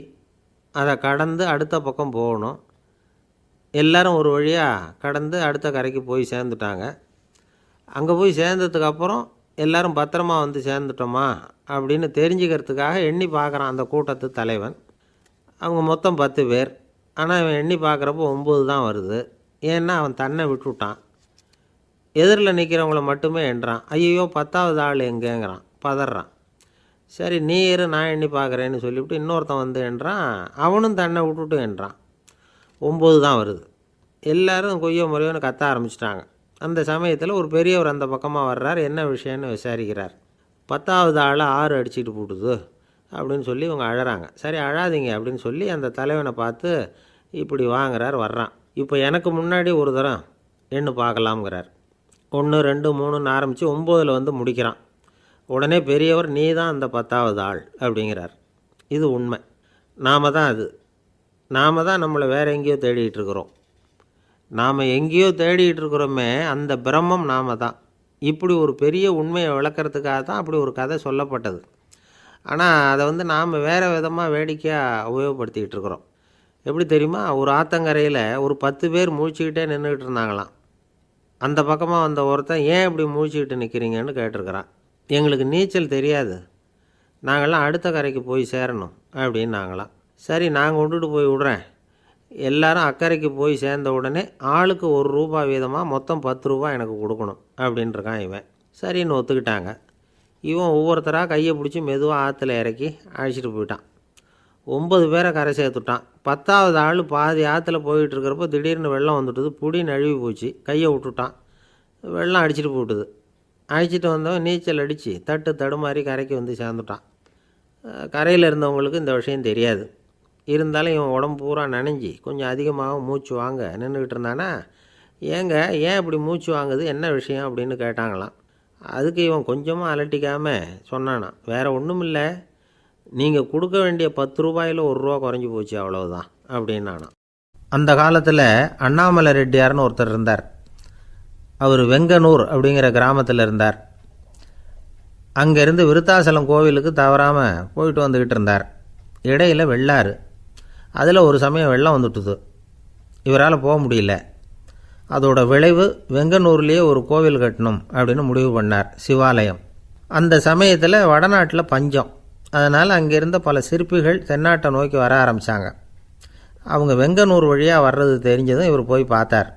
அதை கடந்து அடுத்த பக்கம் போகணும். எல்லோரும் ஒரு வழியாக கடந்து அடுத்த கரைக்கு போய் சேர்ந்துட்டாங்க. அங்கே போய் சேர்ந்ததுக்கப்புறம் எல்லோரும் பத்திரமா சேர்ந்துட்டோமா அப்படின்னு தெரிஞ்சுக்கிறதுக்காக எண்ணி பார்க்குறான் அந்த கூட்டத்து தலைவன். அவங்க மொத்தம் 10 பேர். ஆனால் இவன் எண்ணி பார்க்குறப்போ 9 தான் வருது. ஏன்னா அவன் தன்னை விட்டுவிட்டான். எதிரில் நிற்கிறவங்கள மட்டுமே எண்ணுறான். ஐயோ 10வது ஆள் எங்கேங்கிறான், பதறான். சரி நீ இரு நான் எண்ணி பார்க்குறேன்னு சொல்லிவிட்டு இன்னொருத்தன் வந்து என்றான். அவனும் தன்னை விட்டுட்டு என்றான். 9 தான் வருது. எல்லோரும் கொய்யோ முறையோன்னு கத்த ஆரம்பிச்சிட்டாங்க. அந்த சமயத்தில் ஒரு பெரியவர் அந்த பக்கமாக வர்றார். என்ன விஷயம்னு விசாரிக்கிறார். 10வது ஆள் 6 அடிச்சுட்டு போட்டுது அப்படின்னு சொல்லி இவங்க அழறாங்க. சரி அழாதீங்க அப்படின்னு சொல்லி அந்த தலைவனை பார்த்து இப்படி வாங்குறார். வர்றான். இப்போ எனக்கு முன்னாடி ஒரு தரம் எண்ணு பார்க்கலாம்ங்கிறார். 1 2 3ன்னு ஆரம்பித்து 9ல் வந்து முடிக்கிறான். உடனே பெரியவர் நீ தான் அந்த 10வது ஆள் அப்படிங்கிறார். இது உண்மை. நாம் தான் நம்மளை வேறு எங்கேயோ தேடிகிட்டு இருக்கிறோம். நாம் எங்கேயோ தேடிகிட்டு இருக்கிறோமே அந்த பிரம்மம் நாம் தான். இப்படி ஒரு பெரிய உண்மையை விளக்கிறதுக்காக தான் அப்படி ஒரு கதை சொல்லப்பட்டது. ஆனால் அதை வந்து நாம் வேறு விதமாக வேடிக்கையாக உபயோகப்படுத்திக்கிட்டு இருக்கிறோம். எப்படி தெரியுமா? ஒரு ஆத்தங்கரையில் ஒரு 10 பேர் முழிச்சுக்கிட்டே நின்றுக்கிட்டு இருந்தாங்களாம். அந்த பக்கமாக வந்த ஒருத்தன் ஏன் இப்படி முழிச்சுக்கிட்டு நிற்கிறீங்கன்னு கேட்டிருக்கிறான். எங்களுக்கு நீச்சல் தெரியாது, நாங்கள்லாம் அடுத்த கரைக்கு போய் சேரணும் அப்படின்னு நாங்களாம். சரி நான் கொண்டுட்டு போய் விடுறேன். எல்லாரும் அக்கறைக்கு போய் சேர்ந்த உடனே ஆளுக்கு ₹1 வீதமாக மொத்தம் ₹10 எனக்கு கொடுக்கணும் அப்படின்ட்டுருக்கான் இவன். சரின்னு ஒத்துக்கிட்டாங்க. இவன் ஒவ்வொருத்தராக கையை பிடிச்சி மெதுவாக ஆற்றுல இறக்கி அழைச்சிட்டு போயிட்டான். 9 பேரை கரை சேர்த்துட்டான். 10வது ஆள் பாதி ஆற்றுல போயிட்டு இருக்கிறப்போ திடீர்னு வெள்ளம் வந்துட்டுது. புடி நழுவி போச்சு. கையை விட்டுட்டான். வெள்ளம் அடிச்சிட்டு போட்டுது. அழைச்சிட்டு வந்தவன் நீச்சல் அடித்து தடுமாறி கரைக்கு வந்து சேர்ந்துட்டான். கரையில் இருந்தவங்களுக்கு இந்த விஷயம் தெரியாது. இருந்தாலும் இவன் உடம்பு பூரா நனைஞ்சி கொஞ்சம் அதிகமாக மூச்சு வாங்க நின்றுக்கிட்டு இருந்தானா, ஏன் இப்படி மூச்சு வாங்குது, என்ன விஷயம் அப்படின்னு கேட்டாங்களாம். அதுக்கு இவன் கொஞ்சமாக அலட்டிக்காமல் சொன்னானா, வேறு ஒன்றும் இல்லை, நீங்கள் கொடுக்க வேண்டிய ₹10 ₹1 குறைஞ்சி போச்சு அவ்வளவுதான் அப்படின்னானா. அந்த காலத்தில் அண்ணாமலை ரெட்டியார்னு ஒருத்தர் இருந்தார். அவர் வெங்கனூர் அப்படிங்கிற கிராமத்தில் இருந்தார். அங்கேருந்து விருத்தாசலம் கோவிலுக்கு தவறாமல் போயிட்டு வந்துக்கிட்டு இருந்தார். இடையில் வெள்ளாறு. அதில் ஒரு சமயம் வெள்ளம் வந்துட்டுது. இவரால் போக முடியல. அதோட விளைவு வெங்கனூர்லேயே ஒரு கோவில் கட்டணும் அப்படின்னு முடிவு பண்ணார், சிவாலயம். அந்த சமயத்தில் வடநாட்டில் பஞ்சம். அதனால் அங்கே இருந்த பல சிற்பிகள் தென்னாட்டை நோக்கி வர ஆரம்பித்தாங்க. அவங்க வெங்கனூர் வழியாக வர்றது தெரிஞ்சதும் இவர் போய் பார்த்தார்.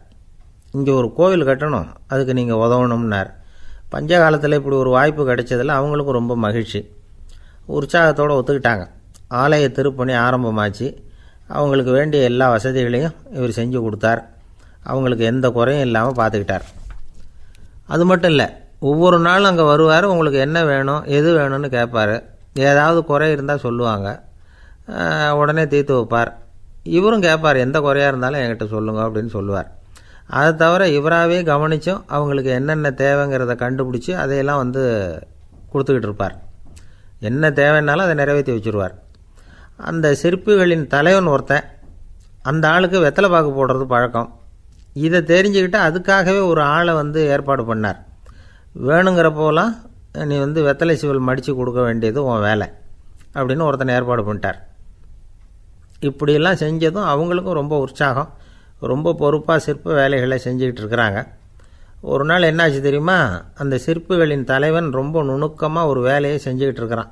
இங்கே ஒரு கோவில் கட்டணும், அதுக்கு நீங்கள் உதவணும்னார். பஞ்ச காலத்தில் இப்படி ஒரு வாய்ப்பு கிடைச்சதில் அவங்களுக்கும் ரொம்ப மகிழ்ச்சி. உற்சாகத்தோடு ஒத்துக்கிட்டாங்க. ஆலய திருப்பணி ஆரம்பமாச்சு. அவங்களுக்கு வேண்டிய எல்லா வசதிகளையும் இவர் செஞ்சு கொடுத்தார். அவங்களுக்கு எந்த குறையும் இல்லாமல் பார்த்துக்கிட்டார். அது மட்டும் இல்லை, ஒவ்வொரு நாளும் அங்கே வருவார். உங்களுக்கு என்ன வேணும் எது வேணும்னு கேட்பார். ஏதாவது குறை இருந்தால் சொல்லுவாங்க, உடனே தீர்த்து வைப்பார். இவரும் கேட்பார், எந்த குறையாக இருந்தாலும் என்கிட்ட சொல்லுங்க அப்படின்னு சொல்லுவார். அதை தவிர இவராகவே கவனித்தும் அவங்களுக்கு என்னென்ன தேவைங்கிறத கண்டுபிடிச்சி அதையெல்லாம் வந்து கொடுத்துக்கிட்டு இருப்பார். என்ன தேவைன்னாலும் அதை நிறைவேற்றி வச்சுருவார். அந்த சிற்பிகளின் தலைவன் ஒருத்தன், அந்த ஆளுக்கு வெத்தலை பாக்கு போடுறது பழக்கம். இதை தெரிஞ்சுக்கிட்டு அதுக்காகவே ஒரு ஆளை வந்து ஏற்பாடு பண்ணார். வேணுங்கிறப்போலாம் நீ வந்து வெத்தலை சிவல் மடித்து கொடுக்க வேண்டியது உன் வேலை அப்படின்னு ஒருத்தனை ஏற்பாடு பண்ணிட்டார். இப்படியெல்லாம் செஞ்சதும் அவங்களுக்கும் ரொம்ப உற்சாகம். ரொம்ப பொறுப்பாக சிற்ப வேலைகளை செஞ்சுக்கிட்டு இருக்கிறாங்க. ஒரு நாள் என்னாச்சு தெரியுமா? அந்த சிற்பிகளின் தலைவன் ரொம்ப நுணுக்கமாக ஒரு வேலையை செஞ்சுக்கிட்டு இருக்கிறான்.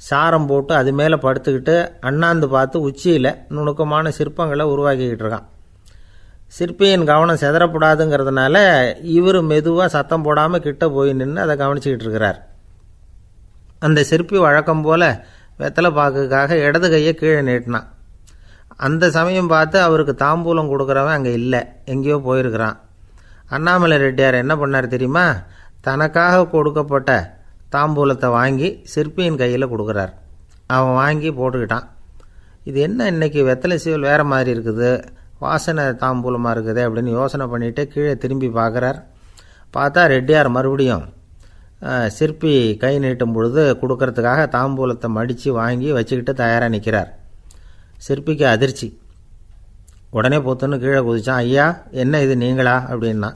சாரம் போட்டு அது மேலே படுத்துக்கிட்டு அண்ணாந்து பார்த்து உச்சியில் நுணுக்கமான சிற்பங்களை உருவாக்கிக்கிட்டு இருக்கான். சிற்பியின் கவனம் செதறப்படாதுங்கிறதுனால இவர் மெதுவாக சத்தம் போடாமல் கிட்ட போய் நின்று அதை கவனிச்சிக்கிட்டு இருக்கிறார். அந்த சிற்பி வழக்கம் போல் வெத்தலை பாக்குக்காக இடது கையை கீழே நீட்டினான். அந்த சமயம் பார்த்து அவருக்கு தாம்பூலம் கொடுக்குறவன் அங்கே இல்லை, எங்கேயோ போயிருக்கிறான். அண்ணாமலை ரெட்டியார் என்ன பண்ணார் தெரியுமா? தனக்காக கொடுக்கப்பட்ட தாம்பூலத்தை வாங்கி சிற்பியின் கையில் கொடுக்குறார். அவன் வாங்கி போட்டுக்கிட்டான். இது என்ன இன்னைக்கு வெத்தலை சீவல் வேறு மாதிரி இருக்குது, வாசனை தாம்பூலமாக இருக்குது அப்படின்னு யோசனை பண்ணிவிட்டு கீழே திரும்பி பார்க்குறார். பார்த்தா ரெட்டியார் மறுபடியும் சிற்பி கை நீட்டும் பொழுது கொடுக்கறதுக்காக தாம்பூலத்தை மடித்து வாங்கி வச்சுக்கிட்டு தயாராக நிற்கிறார். சிற்பிக்கு அதிர்ச்சி. உடனே பொத்துன்னு கீழே குதிச்சான். ஐயா, என்ன இது நீங்களா அப்படின்னா.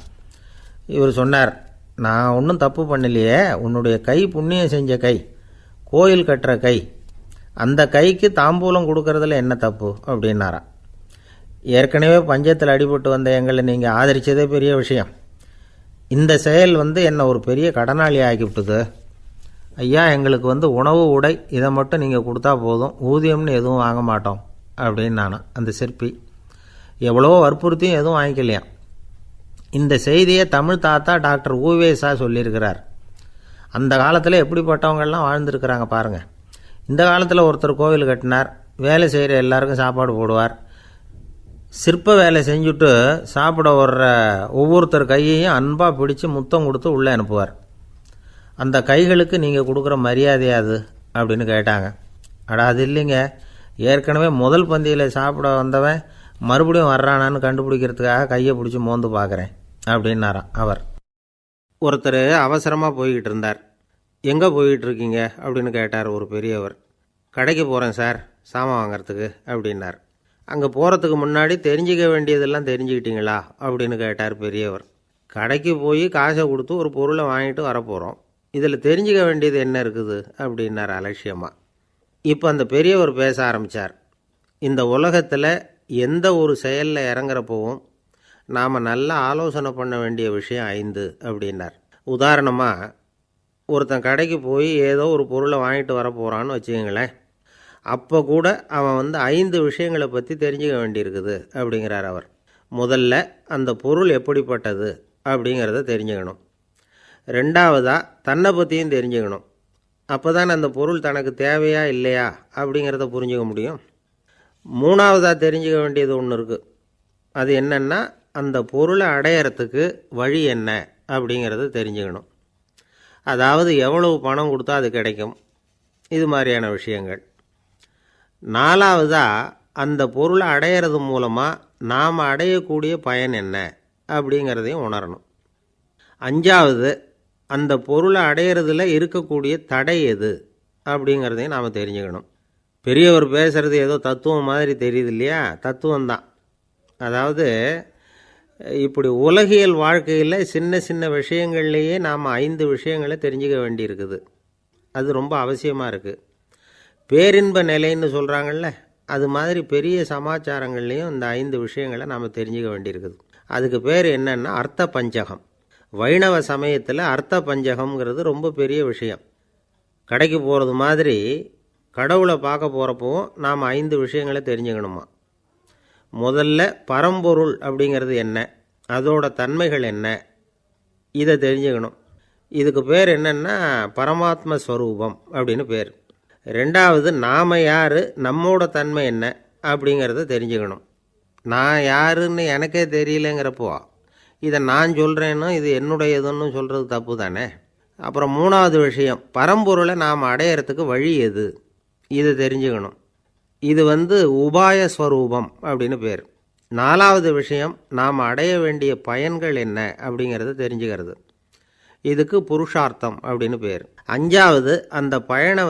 இவர் சொன்னார், நான் ஒன்றும் தப்பு பண்ணலையே, உன்னுடைய கை புண்ணியம் செஞ்ச கை, கோயில் கட்டுற கை, அந்த கைக்கு தாம்பூலம் கொடுக்கறதுல என்ன தப்பு அப்படின்னாரா. ஏற்கனவே பஞ்சத்தில் அடிபட்டு வந்த எங்களை நீங்கள் ஆதரித்ததே பெரிய விஷயம். இந்த செயல் என்னை ஒரு பெரிய கடனாளி ஆக்கிவிட்டுது. ஐயா, எங்களுக்கு உணவு உடை இதை மட்டும் நீங்கள் கொடுத்தா போதும், ஊதியம்னு எதுவும் வாங்க மாட்டோம் அப்படின்னு நானா. அந்த சிற்பி எவ்வளவோ வற்புறுத்தியும் எதுவும் வாங்கிக்கலையாம். இந்த செய்தியை தமிழ் தாத்தா டாக்டர் ஊவேசா சொல்லியிருக்கிறார். அந்த காலத்தில் எப்படிப்பட்டவங்கள்லாம் வாழ்ந்துருக்கிறாங்க பாருங்கள். இந்த காலத்தில் ஒருத்தர் கோவில் கட்டினார், வேலை செய்கிற எல்லாருக்கும் சாப்பாடு போடுவார், சிற்ப வேலை செஞ்சுட்டு சாப்பிட வர்ற ஒவ்வொருத்தர் கையையும் அன்பாக பிடிச்சி முத்தம் கொடுத்து உள்ளே அனுப்புவார். அந்த கைகளுக்கு நீங்கள் கொடுக்குற மரியாதை அது அப்படின்னு கேட்டாங்க. அது இல்லைங்க, ஏற்கனவே முதல் பந்தியில் சாப்பிட வந்தவன் மறுபடியும் வர்றானான்னு கண்டுபிடிக்கிறதுக்காக கையை பிடிச்சி மோந்து பார்க்குறேன் அப்படின்னாராம் அவர். ஒருத்தர் அவசரமாக போய்கிட்டு இருந்தார். எங்கே போய்கிட்டு இருக்கீங்க அப்படின்னு கேட்டார் ஒரு பெரியவர். கடைக்கு போகிறேன் சார், சாமான் வாங்கிறதுக்கு அப்படின்னார். அங்கே போகிறதுக்கு முன்னாடி தெரிஞ்சிக்க வேண்டியதெல்லாம் தெரிஞ்சுக்கிட்டீங்களா அப்படின்னு கேட்டார் பெரியவர். கடைக்கு போய் காசை கொடுத்து ஒரு பொருளை வாங்கிட்டு வரப்போகிறோம், இதில் தெரிஞ்சிக்க வேண்டியது என்ன இருக்குது அப்படின்னார் அலட்சியமாக. இப்போ அந்த பெரியவர் பேச ஆரம்பித்தார். இந்த உலகத்தில் எந்த ஒரு செயலில் இறங்குறப்பவும் நாம் நல்லா ஆலோசனை பண்ண வேண்டிய விஷயம் 5 அப்படின்னார். உதாரணமாக, ஒருத்தன் கடைக்கு போய் ஏதோ ஒரு பொருளை வாங்கிட்டு வர போகிறான்னு வச்சுக்கங்களேன். அப்போ கூட அவன் 5 விஷயங்களை பற்றி தெரிஞ்சுக்க வேண்டியிருக்குது அப்படிங்கிறார் அவர். முதல்ல அந்த பொருள் எப்படிப்பட்டது அப்படிங்கிறத தெரிஞ்சுக்கணும். ரெண்டாவதாக தன்னை பற்றியும் தெரிஞ்சுக்கணும். அப்போ தான் அந்த பொருள் தனக்கு தேவையா இல்லையா அப்படிங்கிறத புரிஞ்சுக்க முடியும். மூணாவதாக தெரிஞ்சுக்க வேண்டியது ஒன்று இருக்குது. அது என்னென்னா, அந்த பொருளை அடையிறதுக்கு வழி என்ன அப்படிங்கிறத தெரிஞ்சுக்கணும். அதாவது எவ்வளவு பணம் கொடுத்தா அது கிடைக்கும், இது மாதிரியான விஷயங்கள். நாலாவதாக அந்த பொருளை அடையிறது மூலமாக நாம் அடையக்கூடிய பயன் என்ன அப்படிங்கிறதையும் உணரணும். அஞ்சாவது, அந்த பொருளை அடையிறதுல இருக்கக்கூடிய தடை எது அப்படிங்கிறதையும் நாம் தெரிஞ்சுக்கணும். பெரியவர் பேசுகிறது ஏதோ தத்துவம் மாதிரி தெரியுது இல்லையா? தத்துவம்தான். அதாவது இப்படி உலகியல் வாழ்க்கையில் சின்ன சின்ன விஷயங்கள்லேயே நாம் 5 விஷயங்களை தெரிஞ்சுக்க வேண்டியிருக்குது. அது ரொம்ப அவசியமாக இருக்குது. பேரின்ப நிலைன்னு சொல்கிறாங்கள்ல, அது மாதிரி பெரிய சமாச்சாரங்கள்லேயும் இந்த 5 விஷயங்களை நாம் தெரிஞ்சுக்க வேண்டியிருக்குது. அதுக்கு பேர் என்னென்னா அர்த்த பஞ்சகம். வைணவ சமயத்தில் அர்த்த பஞ்சகம்ங்கிறது ரொம்ப பெரிய விஷயம். கடைக்கு போகிறது மாதிரி கடவுளை பார்க்க போகிறப்பவும் நாம் 5 விஷயங்களை தெரிஞ்சுக்கணுமா. முதல்ல பரம்பொருள் அப்படிங்கிறது என்ன, அதோட தன்மைகள் என்ன, இதை தெரிஞ்சுக்கணும். இதுக்கு பேர் என்னென்னா பரமாத்ம ஸ்வரூபம் அப்படின்னு பேர். ரெண்டாவது, நாம் யார், நம்மோட தன்மை என்ன அப்படிங்கிறத தெரிஞ்சுக்கணும். நான் யாருன்னு எனக்கே தெரியலங்கிறப்போ இதை நான் சொல்கிறேன்னு இது என்னுடையதுன்னு சொல்கிறது தப்பு தானே. அப்புறம் மூணாவது விஷயம், பரம்பொருளை நாம் அடையிறதுக்கு வழி எது, இதை தெரிஞ்சுக்கணும். இது உபாய ஸ்வரூபம் அப்படின்னு பேர். நாலாவது விஷயம், நாம் அடைய வேண்டிய பயன்கள் என்ன அப்படிங்கிறத தெரிஞ்சுக்கிறது. இதுக்கு புருஷார்த்தம் அப்படின்னு பேர். அஞ்சாவது, அந்த பயனை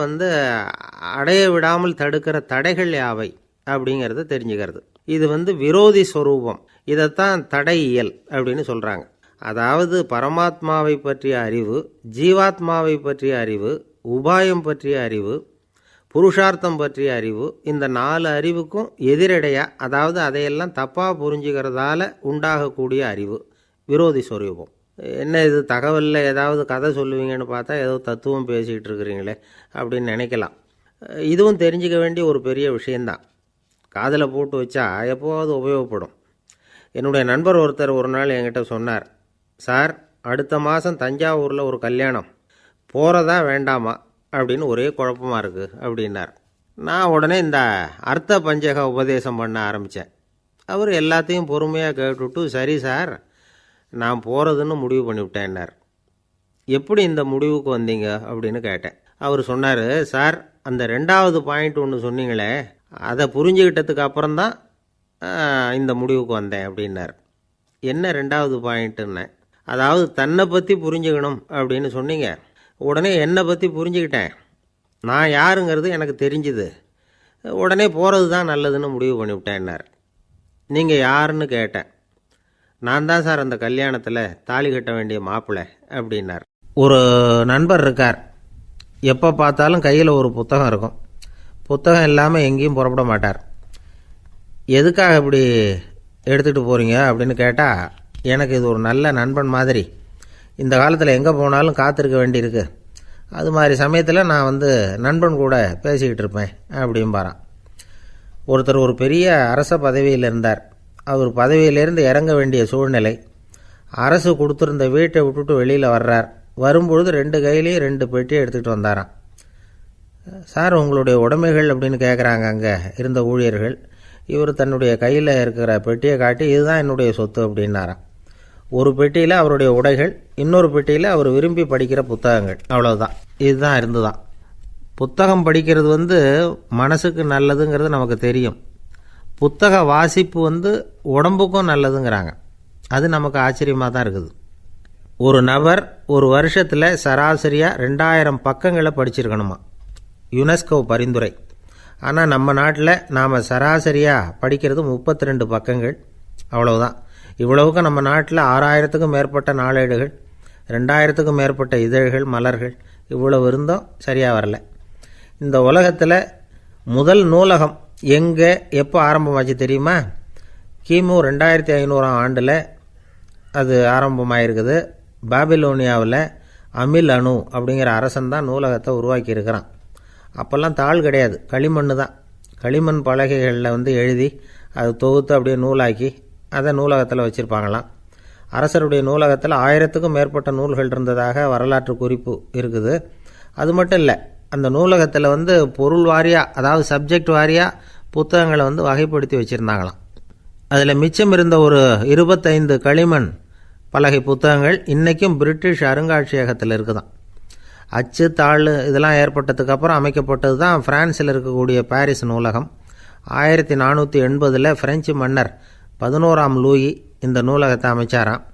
அடைய விடாமல் தடுக்கிற தடைகள் யாவை அப்படிங்கிறத தெரிஞ்சுக்கிறது. இது விரோதி ஸ்வரூபம். இதைத்தான் தடையியல் அப்படின்னு சொல்கிறாங்க. அதாவது பரமாத்மாவை பற்றிய அறிவு, ஜீவாத்மாவை பற்றிய அறிவு, உபாயம் பற்றிய அறிவு, புருஷார்த்தம் பற்றிய அறிவு, இந்த 4 அறிவுக்கும் எதிரடையாக, அதாவது அதையெல்லாம் தப்பாக புரிஞ்சுக்கிறதால உண்டாகக்கூடிய அறிவு விரோதி ஸ்வரூபம். என்ன இது தகவலில் ஏதாவது கதை சொல்லுவீங்கன்னு பார்த்தா ஏதோ தத்துவம் பேசிக்கிட்டு இருக்கிறீங்களே அப்படின்னு நினைக்கலாம். இதுவும் தெரிஞ்சுக்க வேண்டிய ஒரு பெரிய விஷயந்தான். காதில் போட்டு வச்சா எப்போவாவது உபயோகப்படும். என்னுடைய நண்பர் ஒருத்தர் ஒரு நாள் என்கிட்ட சொன்னார், சார், அடுத்த மாதம் தஞ்சாவூரில் ஒரு கல்யாணம், போகிறதா வேண்டாமா அப்படின்னு ஒரே குழப்பமாக இருக்குது அப்படின்னார். நான் உடனே இந்த அர்த்த பஞ்சக உபதேசம் பண்ண ஆரம்பித்தேன். அவர் எல்லாத்தையும் பொறுமையாக கேட்டுவிட்டு, சரி சார், நான் போகிறதுன்னு முடிவு பண்ணிவிட்டேன்னார். எப்படி இந்த முடிவுக்கு வந்தீங்க அப்படின்னு கேட்டேன். அவர் சொன்னார், சார், அந்த 2வது பாயிண்ட் ஒன்று சொன்னீங்களே, அதை புரிஞ்சுக்கிட்டதுக்கு அப்புறம்தான் இந்த முடிவுக்கு வந்தேன் அப்படின்னார். என்ன 2வது பாயிண்ட்டுன்னு? அதாவது தன்னை பற்றி புரிஞ்சுக்கணும் அப்படின்னு சொன்னீங்க. உடனே என்னை பற்றி புரிஞ்சுக்கிட்டேன், நான் யாருங்கிறது எனக்கு தெரிஞ்சுது, உடனே போகிறது தான் நல்லதுன்னு முடிவு பண்ணிவிட்டேன்னார். நீங்கள் யாருன்னு கேட்டேன். நான் தான் சார் அந்த கல்யாணத்தில் தாலி கட்ட வேண்டிய மாப்பிள்ளை அப்படின்னார். ஒரு நண்பர் இருக்கார், எப்போ பார்த்தாலும் கையில் ஒரு புத்தகம் இருக்கும். புத்தகம் இல்லாமல் எங்கேயும் புறப்பட மாட்டார். எதுக்காக இப்படி எடுத்துகிட்டு போகிறீங்க அப்படின்னு கேட்டால், எனக்கு இது ஒரு நல்ல நண்பன் மாதிரி, இந்த காலத்தில் எங்கே போனாலும் காத்திருக்க வேண்டியிருக்கு, அது மாதிரி சமயத்தில் நான் நண்பன் கூட பேசிக்கிட்டு இருப்பேன் அப்படிம்பாரான். ஒருத்தர் ஒரு பெரிய அரச பதவியில் இருந்தார். அவர் பதவியிலேருந்து இறங்க வேண்டிய சூழ்நிலை. அரசு கொடுத்துருந்த வீட்டை விட்டுட்டு வெளியில் வர்றார். வரும்பொழுது 2 கையிலையும் 2 பெட்டியை எடுத்துகிட்டு வந்தாராம். சார் உங்களுடைய உடைமைகள் அப்படின்னு கேட்குறாங்க அங்கே இருந்த ஊழியர்கள். இவர் தன்னுடைய கையில் இருக்கிற பெட்டியை காட்டி இதுதான் என்னுடைய சொத்து அப்படின்னாராம். ஒரு பெட்டியில் அவருடைய உடைகள், இன்னொரு பெட்டியில் அவர் விரும்பி படிக்கிற புத்தகங்கள், அவ்வளோதான். இதுதான் இருந்துதான். புத்தகம் படிக்கிறது மனசுக்கு நல்லதுங்கிறது நமக்கு தெரியும். புத்தக வாசிப்பு உடம்புக்கும் நல்லதுங்கிறாங்க. அது நமக்கு ஆச்சரியமாக தான் இருக்குது. ஒரு நபர் ஒரு வருஷத்தில் சராசரியாக 2000 பக்கங்களை படிச்சிருக்கணுமா, யுனெஸ்கோ பரிந்துரை. ஆனால் நம்ம நாட்டில் நாம் சராசரியாக படிக்கிறது 32 பக்கங்கள், அவ்வளவுதான். இவ்வளவுக்கு நம்ம நாட்டில் 6000த்துக்கும் மேற்பட்ட நாளேடுகள், 2000த்துக்கும் மேற்பட்ட இதழ்கள், மலர்கள், இவ்வளவு இருந்தும் சரியாக வரல. இந்த உலகத்தில் முதல் நூலகம் எங்கே எப்போ ஆரம்பமாச்சு தெரியுமா? கிமு 2500ஆம் ஆண்டில் அது ஆரம்பமாயிருக்குது. பாபிலோனியாவில் அமில் அணு அப்படிங்கிற அரசன் தான் நூலகத்தை உருவாக்கியிருக்கிறான். அப்போல்லாம் தாள் கிடையாது, களிமண் தான். களிமண் பலகைகளில் எழுதி அது தொகுத்து அப்படியே நூலாக்கி அதை நூலகத்தில் வச்சுருப்பாங்களாம். அரசருடைய நூலகத்தில் 1000த்துக்கும் மேற்பட்ட நூல்கள் இருந்ததாக வரலாற்று குறிப்பு இருக்குது. அது மட்டும் இல்லை, அந்த நூலகத்தில் பொருள் வாரியாக, அதாவது சப்ஜெக்ட் வாரியாக புத்தகங்களை வகைப்படுத்தி வச்சுருந்தாங்களாம். அதில் மிச்சம் இருந்த ஒரு 25 களிமண் பலகை புத்தகங்கள் இன்றைக்கும் பிரிட்டிஷ் அருங்காட்சியகத்தில் இருக்குதான். அச்சு தாள் இதெல்லாம் ஏற்பட்டதுக்கு அப்புறம் அமைக்கப்பட்டது தான் பிரான்சில் இருக்கக்கூடிய பாரிஸ் நூலகம். 1480 பிரெஞ்சு மன்னர் 11ஆம் லூயி இந்த நூலகத்தை அமைச்சாராம்.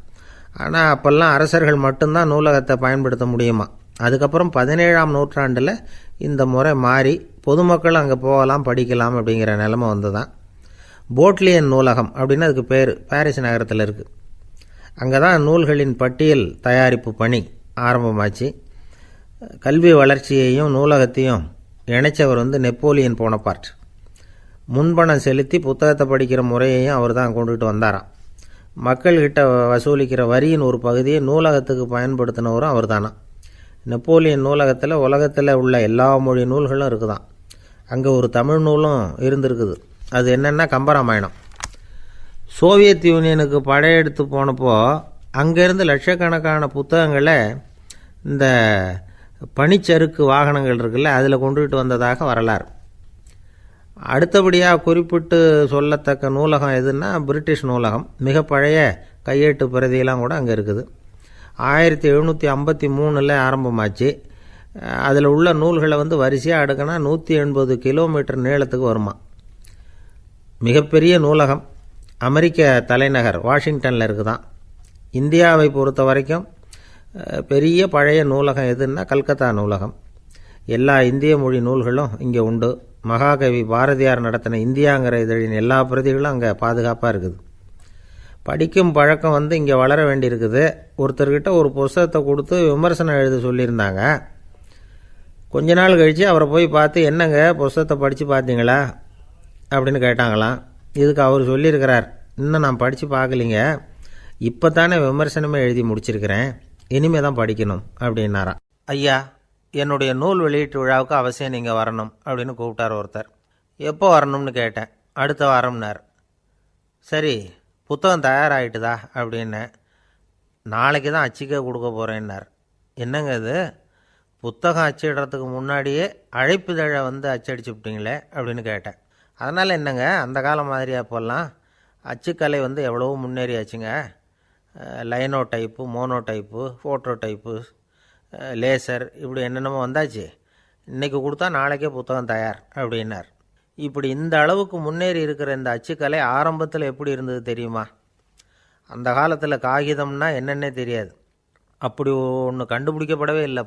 ஆனால் அப்போல்லாம் அரசர்கள் மட்டும்தான் நூலகத்தை பயன்படுத்த முடியுமா. அதுக்கப்புறம் 17ஆம் நூற்றாண்டில் இந்த முறை மாறி பொதுமக்கள் அங்கே போகலாம், படிக்கலாம் அப்படிங்கிற நிலைமை வந்துதான். போட்லியன் நூலகம் அப்படின்னு அதுக்கு பேர், பாரிஸ் நகரத்தில் இருக்குது. அங்கே தான் நூல்களின் பட்டியல் தயாரிப்பு பணி ஆரம்பமாச்சு. கல்வி வளர்ச்சியையும் நூலகத்தையும் இணைச்சவர் நெப்போலியன் போனபார்ட். முன்பணம் செலுத்தி புத்தகத்தை படிக்கிற முறையையும் அவர் தான் கொண்டுகிட்டு வந்தாராம். மக்கள்கிட்ட வசூலிக்கிற வரியின் ஒரு பகுதியை நூலகத்துக்கு பயன்படுத்தினவரும் அவர் தானா. நெப்போலியன் நூலகத்தில் உலகத்தில் உள்ள எல்லா மொழி நூல்களும் இருக்குதான். அங்கே ஒரு தமிழ் நூலும் இருந்திருக்குது. அது என்னென்னா கம்பராமாயணம். சோவியத் யூனியனுக்கு படையெடுத்து போனப்போ அங்கேருந்து லட்சக்கணக்கான புத்தகங்களை இந்த பனிச்சறுக்கு வாகனங்கள் இருக்குல்ல, அதில் கொண்டுகிட்டு வந்ததாக வரலாறு. அடுத்தபடியாக குறிப்பிட்டு சொல்லத்தக்க நூலகம் எதுன்னா பிரிட்டிஷ் நூலகம். மிக பழைய கையெட்டு பிரதியெல்லாம் கூட அங்கே இருக்குது. 1753 ஆரம்பமாச்சு. அதில் உள்ள நூல்களை வரிசையாக அடுக்கினா 180 கிலோமீட்டர் நீளத்துக்கு வருமா. மிகப்பெரிய நூலகம் அமெரிக்க தலைநகர் வாஷிங்டனில் இருக்குதான். இந்தியாவை பொறுத்த வரைக்கும் பெரிய பழைய நூலகம் எதுன்னா கல்கத்தா நூலகம். எல்லா இந்திய மொழி நூல்களும் இங்கே உண்டு. மகாகவி பாரதியார் நடத்தின இந்தியாங்கிற இதழின் எல்லா பிரதிகளும் அங்கே பாதுகாப்பாக இருக்குது. படிக்கும் பழக்கம் இங்கே வளர வேண்டியிருக்குது. ஒருத்தர்கிட்ட ஒரு புஸ்தகத்தை கொடுத்து விமர்சனம் எழுத சொல்லியிருந்தாங்க. கொஞ்ச நாள் கழித்து அவரை போய் பார்த்து, என்னங்க புஸ்தகத்தை படித்து பார்த்தீங்களா அப்படின்னு கேட்டாங்களாம். இதுக்கு அவர் சொல்லியிருக்கிறார், இன்னும் நான் படித்து பார்க்கலிங்க, இப்போ தானே விமர்சனமே எழுதி முடிச்சிருக்கிறேன், இனிமே தான் படிக்கணும் அப்படின்னாராம். ஐயா, என்னுடைய நூல் வெளியீட்டு விழாவுக்கு அவசியம் நீங்கள் வரணும் அப்படின்னு கூப்பிட்டார் ஒருத்தர். எப்போ வரணும்னு கேட்டேன். அடுத்த வாரம்னார். சரி, புத்தகம் தயாராகிட்டுதா அப்படின்னு. நாளைக்கு தான் அச்சிக்க கொடுக்க போகிறேன்னார். என்னங்க இது, புத்தகம் அச்சிடுறதுக்கு முன்னாடியே அழைப்புதழை அச்சடிச்சு விட்டீங்களே அப்படின்னு கேட்டேன். அதனால் என்னங்க, அந்த காலம் மாதிரியா போடலாம், அச்சுக்கலை எவ்வளவோ முன்னேறியாச்சுங்க. Linotype, monotype, phototype, laser, இப்படி என்னென்னமோ வந்தாச்சு. இன்றைக்கி கொடுத்தா நாளைக்கே புத்தகம் தயார் அப்படின்னார். இப்படி இந்த அளவுக்கு முன்னேறி இருக்கிற இந்த அச்சுக்கலை ஆரம்பத்தில் எப்படி இருந்தது தெரியுமா? அந்த காலத்தில் காகிதம்னா என்னென்னே தெரியாது. அப்படி ஒன்று கண்டுபிடிக்கப்படவே இல்லை.